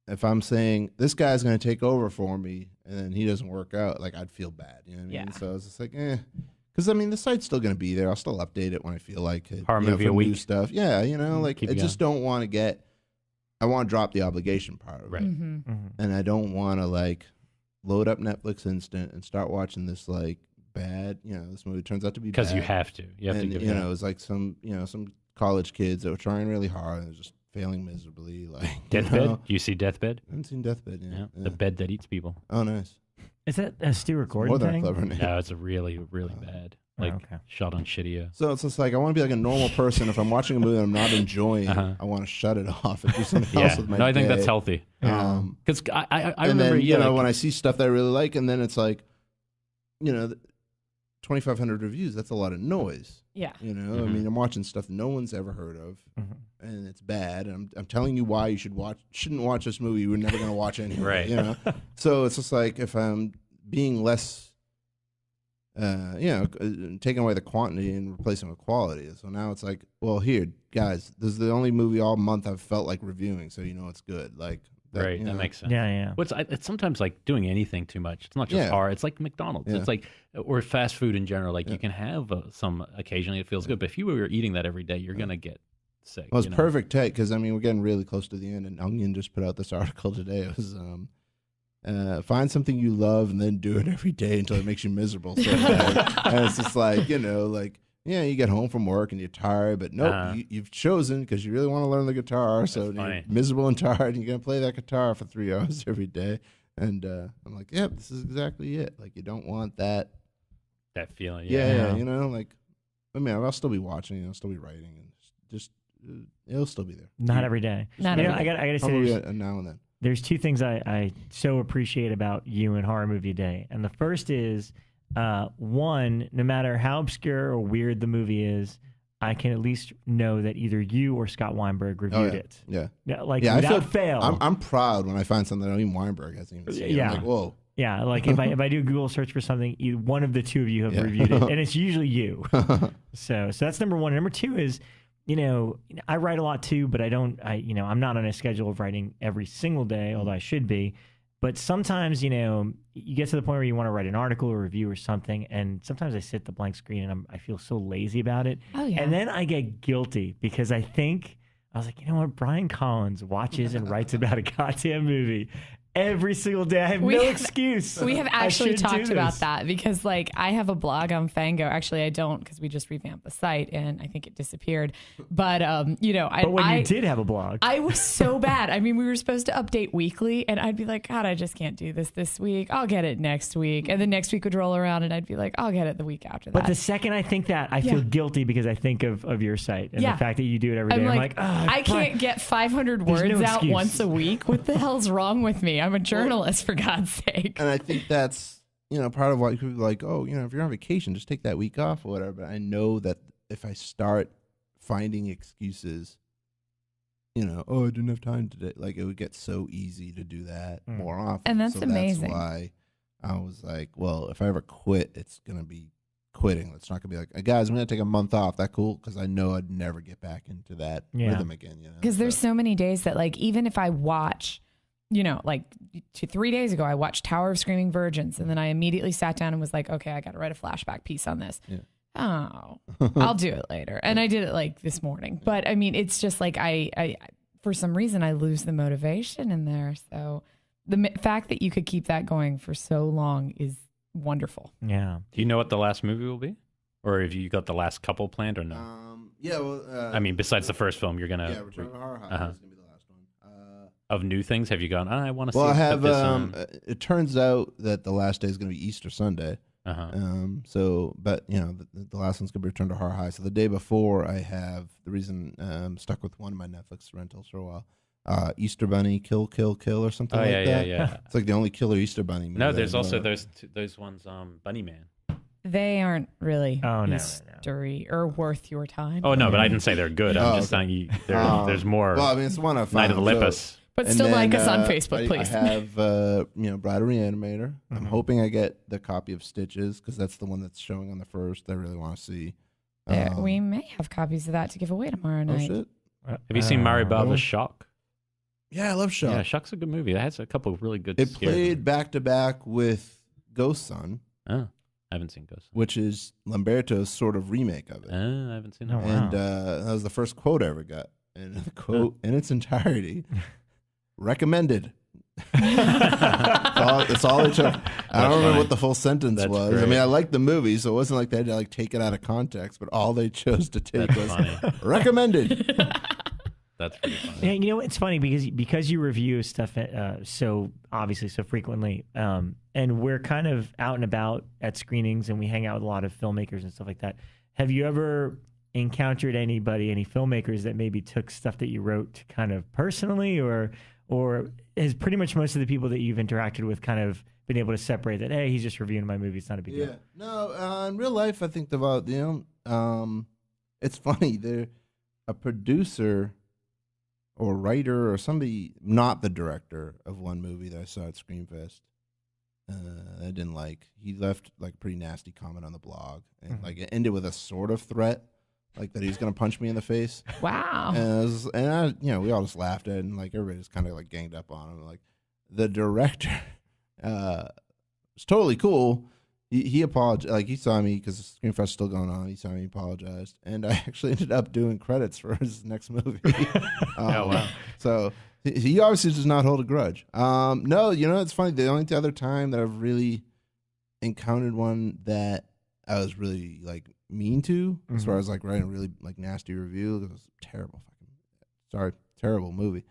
if I'm saying this guy's going to take over for me and then he doesn't work out, like I'd feel bad. You know what I mean? Yeah. So I was just like, because I mean, the site's still going to be there. I'll still update it when I feel like it. Horror movie for a new week. stuff. Yeah, like Keep I it just don't want to get. I want to drop the obligation part of it. Right. And I don't want to like load up Netflix Instant and start watching this like bad. This movie turns out to be Because bad. you have to. You have And to give it. it's like some college kids that were trying really hard and they're just failing miserably. Like Deathbed? know? Do you see Deathbed? I haven't seen Deathbed yet. Yeah. Yeah. The bed that eats people. Oh, nice. Is that a Stuart More Gordon than a thing? clever name. No, it's a really, really bad. Like, okay. shot on shitty. So it's just like I want to be like a normal person. If I'm watching a movie that I'm not enjoying, I want to shut it off and do something else with my No, I think day. that's healthy. Because I And remember, then, when I see stuff that I really like, and then it's like, 2,500 reviews, that's a lot of noise. Yeah. I mean, I'm watching stuff no one's ever heard of, and it's bad. And I'm telling you why you shouldn't watch this movie. We're never going to watch anyway. Right. So it's just like if I'm being less, taking away the quantity and replacing with quality. So now it's like, well, here, guys, this is the only movie all month I've felt like reviewing, so it's good. Like, Right, that makes sense. Yeah. It's sometimes like doing anything too much. It's not just Yeah. horror. It's like McDonald's. Yeah. It's like, or fast food in general. Like you can have some occasionally it feels good, but if you were eating that every day, you're gonna get sick. Well, it's perfect take because we're getting really close to the end, and Onion just put out this article today. It was find something you love and then do it every day until it makes you miserable. So and it's just like you get home from work and you're tired, but nope, you've chosen because you really want to learn the guitar. So you're miserable and tired, and you're gonna play that guitar for 3 hours every day. And I'm like, yep, this is exactly it. Like you don't want that feeling. Yeah. Like I mean, I'll still be watching, I'll still be writing, and just it'll still be there. Not every day. Not every I got to say, Probably there's, now and then. there's 2 things I so appreciate about you and Horror Movie Day. And the first is, one, no matter how obscure or weird the movie is, I can at least know that either you or Scott Weinberg reviewed it. Yeah. Without fail. I'm proud when I find something that even Weinberg hasn't even seen. Yeah. I'm like, whoa. Yeah, like if I do a Google search for something, one of the 2 of you have reviewed it, and it's usually you. So that's number 1. Number 2 is, I write a lot too, but I'm not on a schedule of writing every single day, although I should be. But sometimes, you get to the point where you want to write an article or review or something, and sometimes I sit the blank screen and I feel so lazy about it. Oh, yeah. And then I get guilty because I was like, you know what? Brian Collins watches and writes about a goddamn movie every single day. I have no excuse. We have actually talked about this. that because I have a blog on Fango. Actually, I don't because we just revamped the site and I think it disappeared. But, But when you did have a blog. I was so bad. I mean, we were supposed to update weekly and I'd be like, God, I just can't do this week. I'll get it next week. And the next week would roll around and I'd be like, I'll get it the week after that. But the second I think that, I feel guilty because I think of your site and the fact that you do it every day. I'm like, I can't get 500 words out once a week. What the hell's wrong with me? I'm a journalist, for God's sake. And I think that's, part of why people are like, oh, if you're on vacation, just take that week off or whatever. But I know that if I start finding excuses, oh, I didn't have time today. Like, it would get so easy to do that more often. And that's amazing. That's why I was like, well, if I ever quit, it's going to be quitting. It's not going to be like, hey, guys, I'm going to take a month off. That cool? Because I know I'd never get back into that rhythm again. Because there's so many days that, like, even if I watch, like 3 days ago, I watched Tower of Screaming Virgins, and then I immediately sat down and was like, okay, I got to write a flashback piece on this. Yeah. Oh, I'll do it later. And I did it like this morning. But I mean, it's just like I for some reason, I lose the motivation in there. So the fact that you could keep that going for so long is wonderful. Yeah. Do you know what the last movie will be? Or have you got the last couple planned or no? Yeah, well... I mean, besides the first film, you're going to... Yeah, Return to Horror High is going to be the last one. Of new things, have you gone, I want to see... Well, I have... it turns out that the last day is going to be Easter Sunday. But, the last one's going to be Return to Horror High. So the day before, I have... The reason I'm stuck with one of my Netflix rentals for a while. Easter Bunny, Kill, Kill, Kill, or something like that. Yeah. It's like the only killer Easter Bunny movie. No, there's also those ones, Bunny Man. They aren't really history or worth your time. Oh, no, but I didn't say they're good. I'm just saying there's more. Well, I mean, it's one of Night of Olympus. But and still then, like us on Facebook, please. I have, Bride of Reanimator. I'm hoping I get the copy of Stitches because that's the one that's showing on the first. I really want to see. We may have copies of that to give away tomorrow night. Oh, shit. Have you seen Maribel the Shock? Yeah, I love Shock. Yeah, Shock's a good movie. It has a couple of really good It played back-to-back with Ghost Son. Oh, I haven't seen Ghost Son. Which is Lamberto's sort of remake of it. I haven't seen that. Oh, wow. And that was the first quote I ever got. And the quote in its entirety, recommended. That's all it took. I don't remember what the full sentence was. Great. I mean, I liked the movie, so it wasn't like they had to like take it out of context, but all they chose to take was recommended. That's pretty funny. Yeah, it's funny because you review stuff so frequently, and we're kind of out and about at screenings, and we hang out with a lot of filmmakers and stuff like that. Have you ever encountered any filmmakers that maybe took stuff that you wrote kind of personally, or has pretty much most of the people that you've interacted with kind of been able to separate that, hey, he's just reviewing my movie, it's not a big deal? No, in real life, I think about it's funny. They're a producer or writer or somebody, not the director of one movie that I saw at Screamfest. I didn't like. He left like a pretty nasty comment on the blog, and like it ended with a sort of threat, like that he was gonna punch me in the face. Wow. And we all just laughed at it, and like everybody just kind of like ganged up on him. Like the director was totally cool. He apologized. Like he saw me because Screamfest is still going on. He saw me, apologized, and I actually ended up doing credits for his next movie. Oh wow! So he obviously does not hold a grudge. No, it's funny. The only other time that I've really encountered one that I was really like mean to, as far as like writing a really like nasty review, it was terrible movie.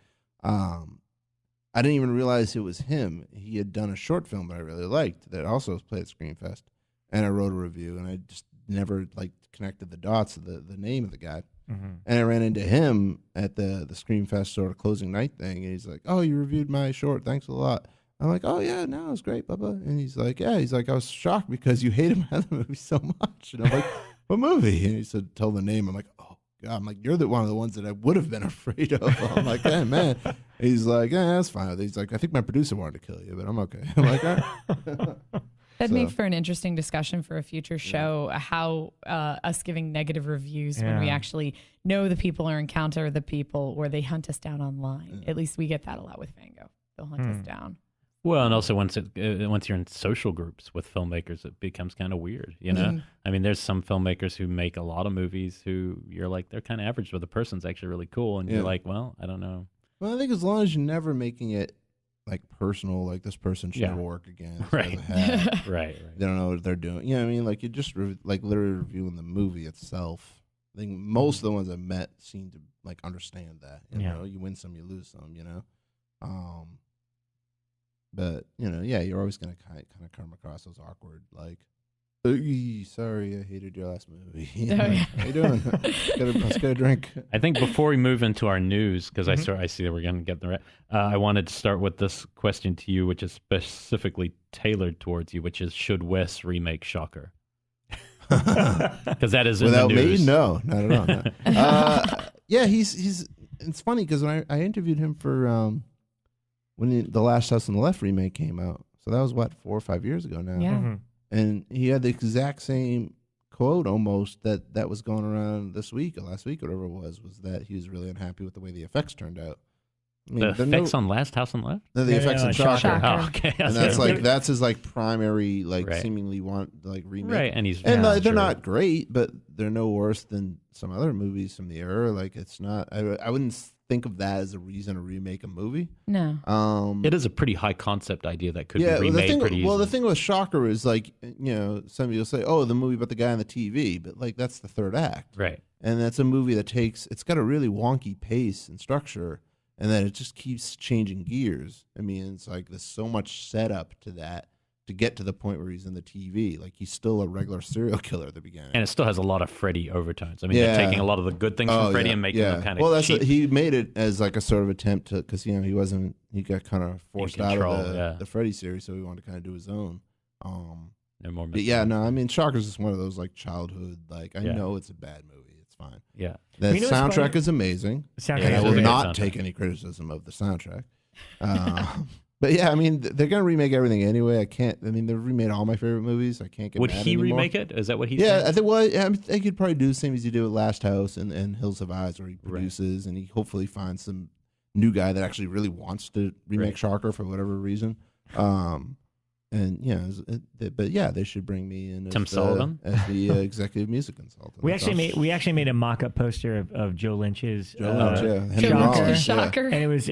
I didn't even realize it was him. He had done a short film that I really liked that also was played at Screamfest, and I wrote a review, and I just never like connected the dots of the name of the guy. And I ran into him at the Screamfest sort of closing night thing, and he's like, "Oh, you reviewed my short. Thanks a lot." I'm like, "Oh yeah, no, it was great, Bubba." And he's like, "Yeah." He's like, "I was shocked because you hated my other movie so much." And I'm like, "What movie?" And he said, "Tell the name." I'm like, "Oh God." I'm like, "You're one of the ones that I would have been afraid of." I'm like, "Hey man." He's like, "Yeah, that's fine." He's like, "I think my producer wanted to kill you, but I'm okay." I'm like, "All right." That'd make for an interesting discussion for a future show, how us giving negative reviews when we actually know the people or encounter the people, or they hunt us down online. At least we get that a lot with Fango. They'll hunt us down. Well, and also once you're in social groups with filmmakers, it becomes kind of weird, I mean, there's some filmmakers who make a lot of movies who you're like, they're kind of average, but the person's actually really cool, and you're like, well, I don't know. Well, I think as long as you're never making it like personal, like this person should never work again. Right. Right. They don't know what they're doing. You know what I mean? Like you just like literally reviewing the movie itself. I think most of the ones I've met seem to like understand that. You know, you win some, you lose some. But you're always gonna kind of come across those awkward like, sorry, I hated your last movie. How you doing? Let's get a drink. I think before we move into our news, because I see that we're going to get the I wanted to start with this question to you, which is specifically tailored towards you, which is, should Wes remake Shocker? Because that is without in the news. Me, no, not at all. No. Yeah, he's it's funny because when I interviewed him for when the Last House on the Left remake came out, so that was 4 or 5 years ago now. Yeah. Mm-hmm. And he had the exact same quote almost that was going around this week or last week, or whatever it was that he was really unhappy with the way the effects turned out. I mean, the effects on Last House on the Left? The effects on Shocker. Oh, okay. And that's his like primary seemingly remake. Right, and they're not great, but they're no worse than some other movies from the era. Like it's not. I wouldn't think of that as a reason to remake a movie. No. It is a pretty high concept idea that could be remade pretty easily. Well, the thing with Shocker is like, somebody will say, "Oh, the movie about the guy on the TV," but like that's the third act, right? And that's a movie that it's got a really wonky pace and structure, and then it just keeps changing gears. I mean, it's like there's so much setup to that to get to the point where he's in the TV. Like he's still a regular serial killer at the beginning, and it still has a lot of Freddy overtones. I mean, they're taking a lot of the good things from Freddy and making them kind of well. That's cheap. he made it as like a sort of attempt to because he got kind of forced out of the Freddy series, so he wanted to kind of do his own. But yeah, no, I mean, Shocker's just one of those like childhood. Like I know it's a bad movie. It's fine. Yeah, the soundtrack is amazing. And I will not take any criticism of the soundtrack. But yeah, I mean, they're gonna remake everything anyway. I mean, they've remade all my favorite movies. I can't get. Would mad he anymore. remake it? Is that what he? Yeah, said? I think. Well, I mean, they could probably do the same as he did with Last House and Hills Have Eyes, where he produces and he hopefully finds some new guy that actually really wants to remake Shocker for whatever reason. And but yeah, they should bring me in Tim Sullivan as the executive music consultant. We actually made a mock-up poster of Joe Lynch's Shocker. and it was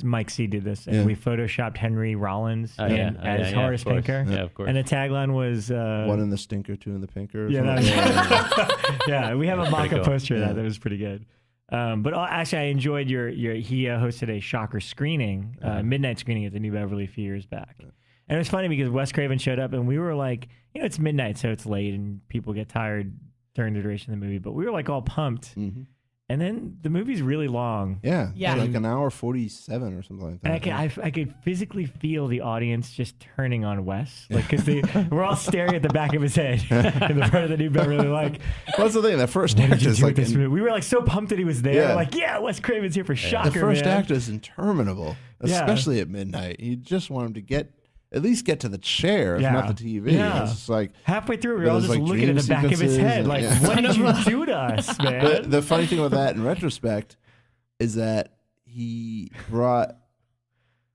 Mike C did this, and we photoshopped Henry Rollins as Horace Pinker. Yeah, of course. And the tagline was one in the stinker, two in the pinker. Yeah, we have a mock-up poster of that. That was pretty good. But actually, I enjoyed he hosted a Shocker screening, midnight screening at the New Beverly a few years back. And it was funny because Wes Craven showed up and we were like, it's midnight, so it's late and people get tired during the duration of the movie. But we were like all pumped. Mm-hmm. And then the movie's really long. Yeah. Like an hour 47 or something like that. And I could physically feel the audience just turning on Wes. Like, because we're all staring at the back of his head in the front of the New Beverly. Like, what's the thing? The first act is like. We were like so pumped that he was there. Yeah. Like, Wes Craven's here for Shocker. The first act is interminable, especially at midnight. You just want him to at least get to the chair, if not the TV. Yeah. It's just like halfway through, we were all just looking at the back of his head, like, what did you do to us, man? But the funny thing with that, in retrospect, is that he brought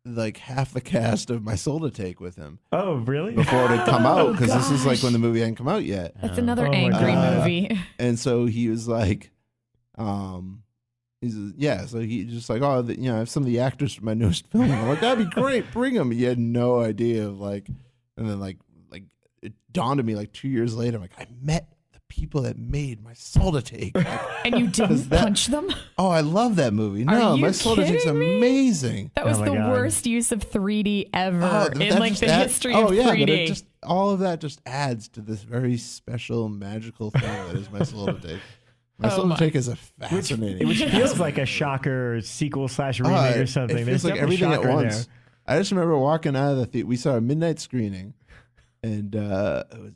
like half the cast of My Soul to Take with him. Oh, really? Before it had come out, because this is like when the movie hadn't come out yet. That's another angry movie. And so he was like, so he just like, I have some of the actors from my newest film. I'm like, that'd be great, bring them. He had no idea of like, and then like it dawned on me like 2 years later. I'm like, I met the people that made My Soul to Take. And you didn't punch them? Oh, I love that movie. No, My Soul to Take's amazing. That was the worst use of 3D ever in like the history of 3D. But all of that just adds to this very special, magical thing that is My Soul to Take. My Soul to Take is a fascinating. Which feels like a Shocker sequel / remake or something. It feels like everything at once. I just remember walking out of the theater. We saw a midnight screening, and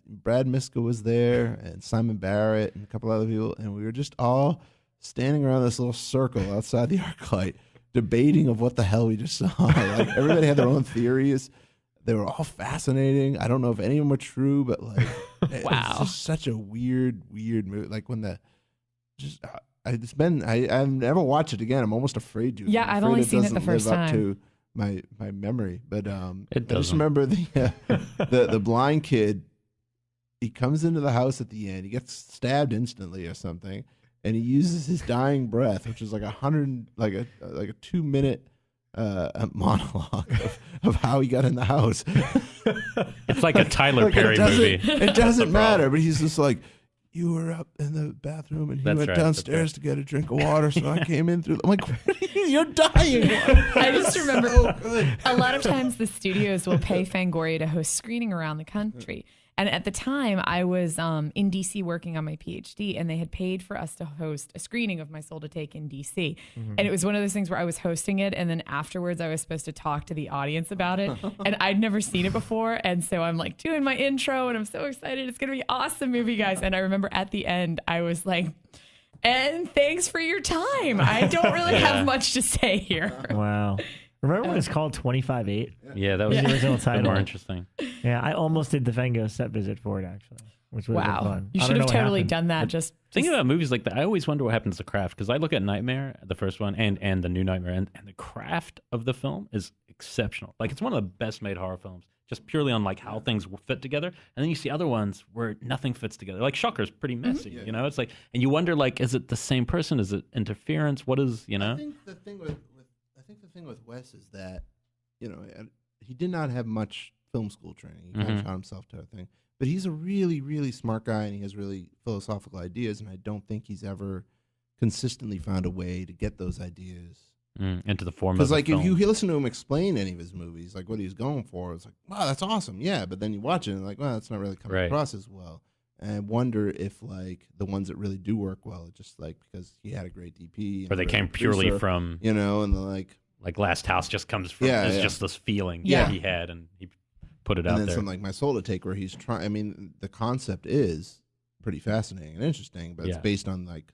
Brad Miska was there, and Simon Barrett, and a couple other people, and we were just all standing around this little circle outside the ArcLight, debating of what the hell we just saw. Like everybody had their own theories. They were all fascinating. I don't know if any of them were true, but like, it's just such a weird movie. Like when I've never watched it again. I'm almost afraid to. Yeah, I've only seen it the first time. Up to my memory, but I just remember the blind kid. He comes into the house at the end. He gets stabbed instantly or something, and he uses his dying breath, which is like a 2-minute monologue of how he got in the house. It's like a Tyler Perry movie. It doesn't matter, but he's just like, you were up in the bathroom and he went downstairs to get a drink of water, so I came in through. I'm like, you're dying. I just remember a lot of times the studios will pay Fangoria to host screening around the country. And at the time, I was in D.C. working on my PhD, and they had paid for us to host a screening of My Soul to Take in D.C. Mm-hmm. And it was one of those things where I was hosting it, and then afterwards I was supposed to talk to the audience about it. And I'd never seen it before, and so I'm like doing my intro, and I'm so excited. It's going to be an awesome movie, guys. And I remember at the end, I was like, And thanks for your time. I don't really have much to say here. Wow. Remember when it's called 25-8? Yeah, that was the original title. more interesting. Yeah, I almost did the Fango set visit for it, actually, which would have been fun. You should have totally done that. Just thinking about movies like that, I always wonder what happens to Craft, because I look at Nightmare, the first one, and the new Nightmare, and the craft of the film is exceptional. Like, it's one of the best made horror films, just purely on like how things fit together. And then you see other ones where nothing fits together. Like Shocker's pretty messy, you know. It's like, and you wonder, like, is it the same person? Is it interference? What is, you know? I think the thing with Wes is that, you know, he did not have much film school training. He kind of taught himself to a thing. But he's a really, really smart guy, and he has really philosophical ideas, and I don't think he's ever consistently found a way to get those ideas into the form of Because, like, film. if you listen to him explain any of his movies, like what he's going for, it's like, wow, that's awesome. Yeah, but then you watch it and like, well, that's not really coming across as well. And I wonder if, like, the ones that really do work well, it's just, like, because he had a great DP. Or they came purely from... You know, and like Last House just comes from... it's just this feeling he had, and he put it out there. And then something like My Soul to Take, where he's trying... I mean, the concept is pretty fascinating and interesting, but it's based on, like,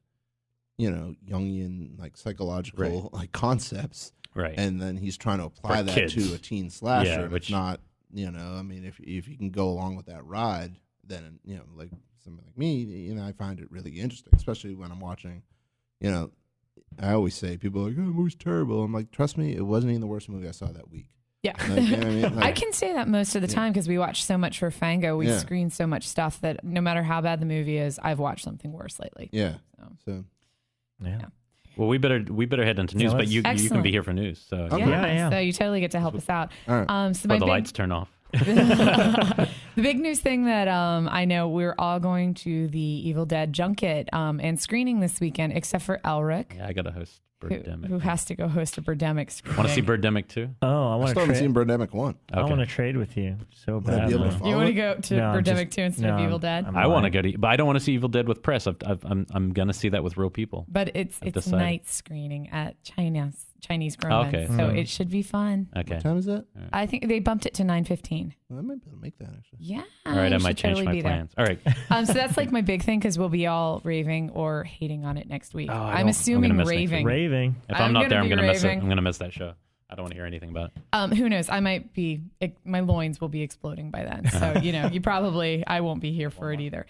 you know, Jungian, like, psychological like concepts. Right. And then he's trying to apply that to a teen slasher. Which not, you know, I mean, if you can go along with that ride, then, you know, like somebody like me, you know, I find it really interesting, especially when I'm watching, you know, I always say, people are like, oh, the movie's terrible. I'm like, trust me, it wasn't even the worst movie I saw that week. Yeah. Like, you know what I mean? Like, I can say that most of the time because we watch so much for Fango. We screen so much stuff that no matter how bad the movie is, I've watched something worse lately. Yeah. So. Yeah. Well, we better head into news, but you can be here for news. So yeah. So you totally get to help us out. All right. So the lights turn off. The big news thing that I know, we're all going to the Evil Dead junket and screening this weekend, except for Elric. Yeah, I got to host Birdemic. Who has to go host a Birdemic screening. Want to see Birdemic too? Oh, I want to. I still haven't seen Birdemic 1. Okay. I want to trade with you so bad. You want to go to Birdemic 2 instead of Evil Dead? I want to go to, but I don't want to see Evil Dead with press. I'm gonna see that with real people. But it's night screening at Chinese Grown Men, so it should be fun. Okay. What time is that? I think they bumped it to 9:15. Well, I might be able to make that, actually. Yeah. All right, I might change my plans. All right. So that's like my big thing, because we'll be all raving or hating on it next week. Oh, I'm assuming raving. Raving. If I'm not there, I'm gonna miss it. I'm gonna miss that show. I don't want to hear anything about it. Who knows? I might be. My loins will be exploding by then. So you know, I won't be here for it either.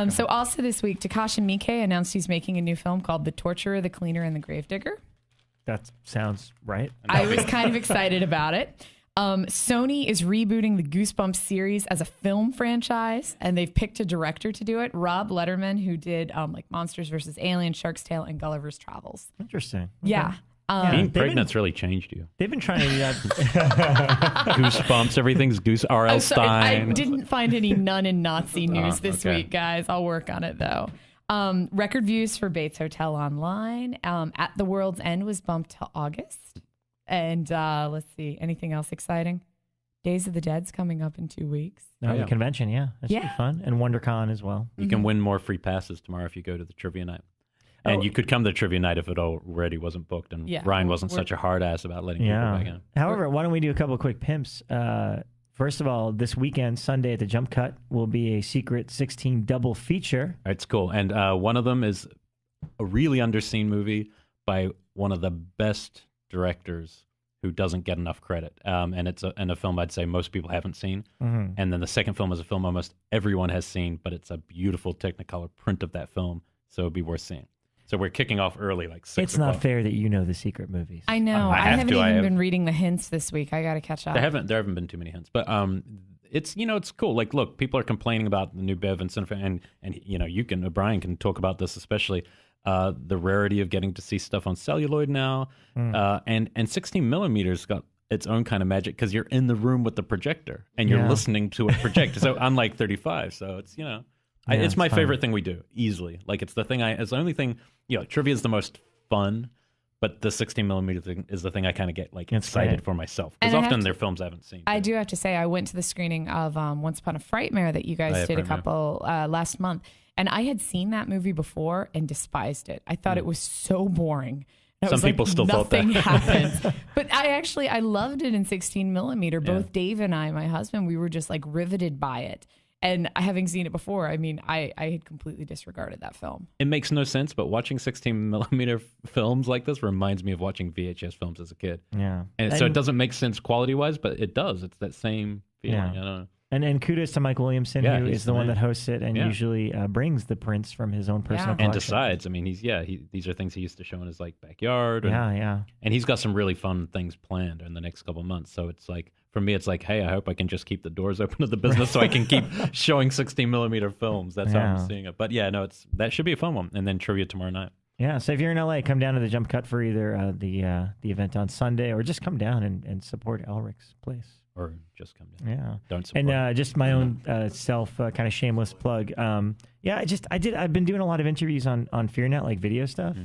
So also this week, Takashi Miike announced he's making a new film called The Torturer, the Cleaner, and the Gravedigger. That sounds right. I was kind of excited about it. Sony is rebooting the Goosebumps series as a film franchise, and they've picked a director to do it, Rob Letterman, who did like Monsters vs. Aliens, Shark's Tale, and Gulliver's Travels. Interesting. Yeah. Being pregnant's really changed you. They've been trying to do that. Goosebumps, everything's Goose. R.L. Stein. I didn't find any nun and Nazi news this week, guys. I'll work on it though. Record views for Bates Hotel Online. At the World's End was bumped to August. And let's see, anything else exciting? Days of the Dead's coming up in 2 weeks. The convention, that should be fun. And WonderCon as well. You can win more free passes tomorrow if you go to the trivia night. And you could come to the trivia night if it already wasn't booked, and Ryan wasn't such a hard ass about letting people back in. However, why don't we do a couple of quick pimps? First of all, this weekend, Sunday at the Jumpcut, will be a Secret 16 double feature. It's cool. And one of them is a really underseen movie by one of the best directors who doesn't get enough credit. And it's a film I'd say most people haven't seen. Mm-hmm. And then the second film is a film almost everyone has seen, but it's a beautiful Technicolor print of that film, so it'd be worth seeing. So we're kicking off early, like 6 It's not fair that you know the secret movies. I know. I haven't even been reading the hints this week. I got to catch up. There haven't been too many hints, but it's it's cool. Like, look, people are complaining about the new Bev and Cinema, and Brian can talk about this, especially the rarity of getting to see stuff on celluloid now, and 16 millimeters got its own kind of magic because you're in the room with the projector and you're listening to it project. So unlike 35, so it's it's my favorite thing we do, easily. Like, it's the only thing, trivia is the most fun, but the 16 millimeter thing is the thing I kind of get excited for myself. Because often they're films I haven't seen. I do have to say, I went to the screening of Once Upon a Frightmare that you guys did a couple last month. And I had seen that movie before and despised it. I thought it was so boring. Some people still thought that. Nothing happens. But I loved it in 16 millimeter. Both Dave and I, my husband, we were just riveted by it. And having seen it before, I mean, I had completely disregarded that film. It makes no sense, but watching 16 millimeter films like this reminds me of watching VHS films as a kid. Yeah. And so it doesn't make sense quality wise, but it does. It's that same feeling. Yeah. I don't know. And kudos to Mike Williamson, who he's is the one that hosts it and usually brings the prints from his own personal collection. And decides. I mean, these are things he used to show in his like backyard. And, and he's got some really fun things planned in the next couple of months. So it's like, for me, it's like, hey, I hope I can just keep the doors open to the business so I can keep showing 16 millimeter films. That's how I'm seeing it. But yeah, no, that should be a fun one. And then trivia tomorrow night. Yeah, so if you're in LA, come down to the Jumpcut for either the event on Sunday or just come down and support Elric's place. Or just come down. Yeah. Don't support. And just my own self kind of shameless plug. I've been doing a lot of interviews on FEARnet, like video stuff.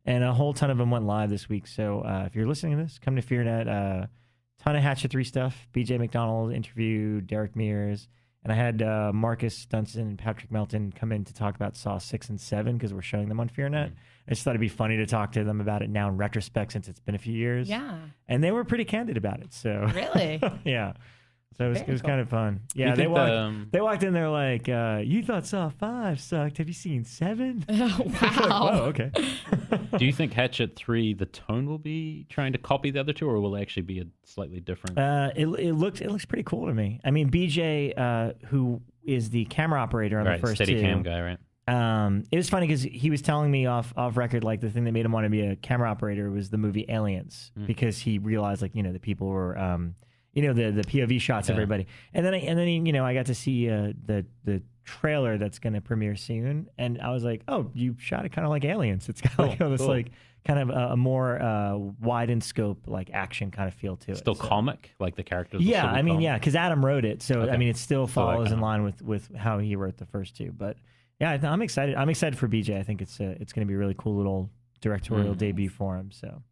And a whole ton of them went live this week. So if you're listening to this, come to FEARnet. Ton of Hatchet 3 stuff. BJ McDonald interviewed Derek Mears. And I had Marcus Dunson and Patrick Melton come in to talk about Saw 6 and 7 because we're showing them on FEARnet. I just thought it'd be funny to talk to them about it now in retrospect since it's been a few years. Yeah. And they were pretty candid about it. So really? Yeah. So it was kind of fun. Yeah, they walked in there like, you thought Saw 5 sucked. Have you seen 7? Wow. Like, oh, okay. Do you think Hatchet 3, the tone will be trying to copy the other two, or will it actually be a slightly different? It looks pretty cool to me. I mean, BJ, who is the camera operator on the first steady two. cam guy, right? It was funny because he was telling me off record, like the thing that made him want to be a camera operator was the movie Aliens, because he realized like, the people were, the POV shots of everybody. And then I got to see the trailer that's going to premiere soon. And I was like, oh, you shot it kind of like Aliens. It's got like this like kind of a more wide in scope, like action kind of feel to it. Still comic, like the characters. Yeah, I mean, because Adam wrote it. So, I mean, it still follows in line with how he wrote the first two. But yeah, I'm excited. I'm excited for BJ. I think it's going to be a really cool little directorial debut for him. So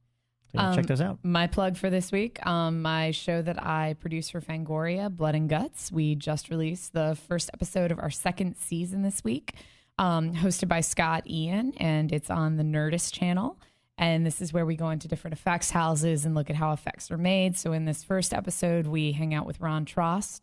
check those out. My plug for this week, my show that I produce for Fangoria, Blood and Guts. We just released the first episode of our second season this week, hosted by Scott Ian, and it's on the Nerdist channel. And this is where we go into different effects houses and look at how effects are made. So in this first episode, we hang out with Ron Trost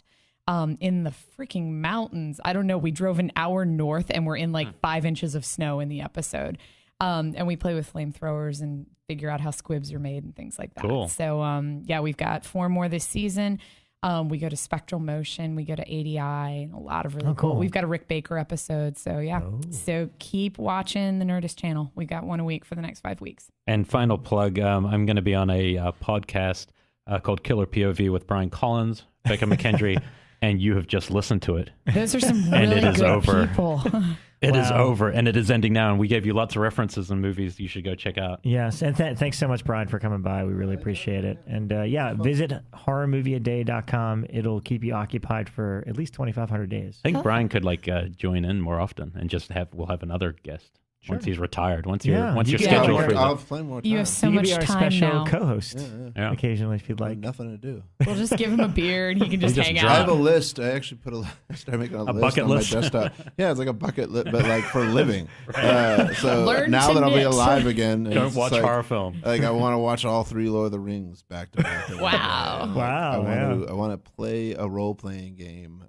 in the freaking mountains. I don't know. We drove an hour north and we're in like 5 inches of snow in the episode. And we play with flamethrowers and figure out how squibs are made and things like that. Cool. So, we've got 4 more this season. We go to Spectral Motion. We go to ADI. And a lot of really cool. We've got a Rick Baker episode. So, So keep watching the Nerdist channel. We got one a week for the next 5 weeks. And final plug, I'm going to be on a podcast called Killer POV with Brian Collins, Rebekah McKendry, and you have just listened to it. Those are some really good people. It is over, and it is ending now, and we gave you lots of references and movies you should go check out. Yes, and thanks so much, Brian, for coming by. We really appreciate it. And visit horrormovieaday.com. It'll keep you occupied for at least 2,500 days. I think Brian could join in more often and just we'll have another guest. Sure. Once he's retired, once you're scheduled for I'll have plenty more time. You have so you much be our time special now. Co-host occasionally if you'd like. Nothing to do. We'll just give him a beer and he can just hang out. I have a list. I actually started making a list bucket on list? my desktop. Yeah, it's like a bucket list, but like for living. So Learn now to that I'll be knit. alive again, Don't watch horror film. Like I want to watch all 3 Lord of the Rings back to back. Wow. I want to play a role playing game.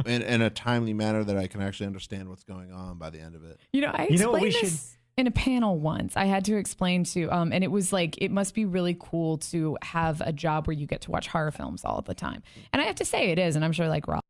In a timely manner that I can actually understand what's going on by the end of it. I explained this in a panel once. I had to explain to, and it was like, it must be really cool to have a job where you get to watch horror films all the time. And I have to say it is, and I'm sure like Rob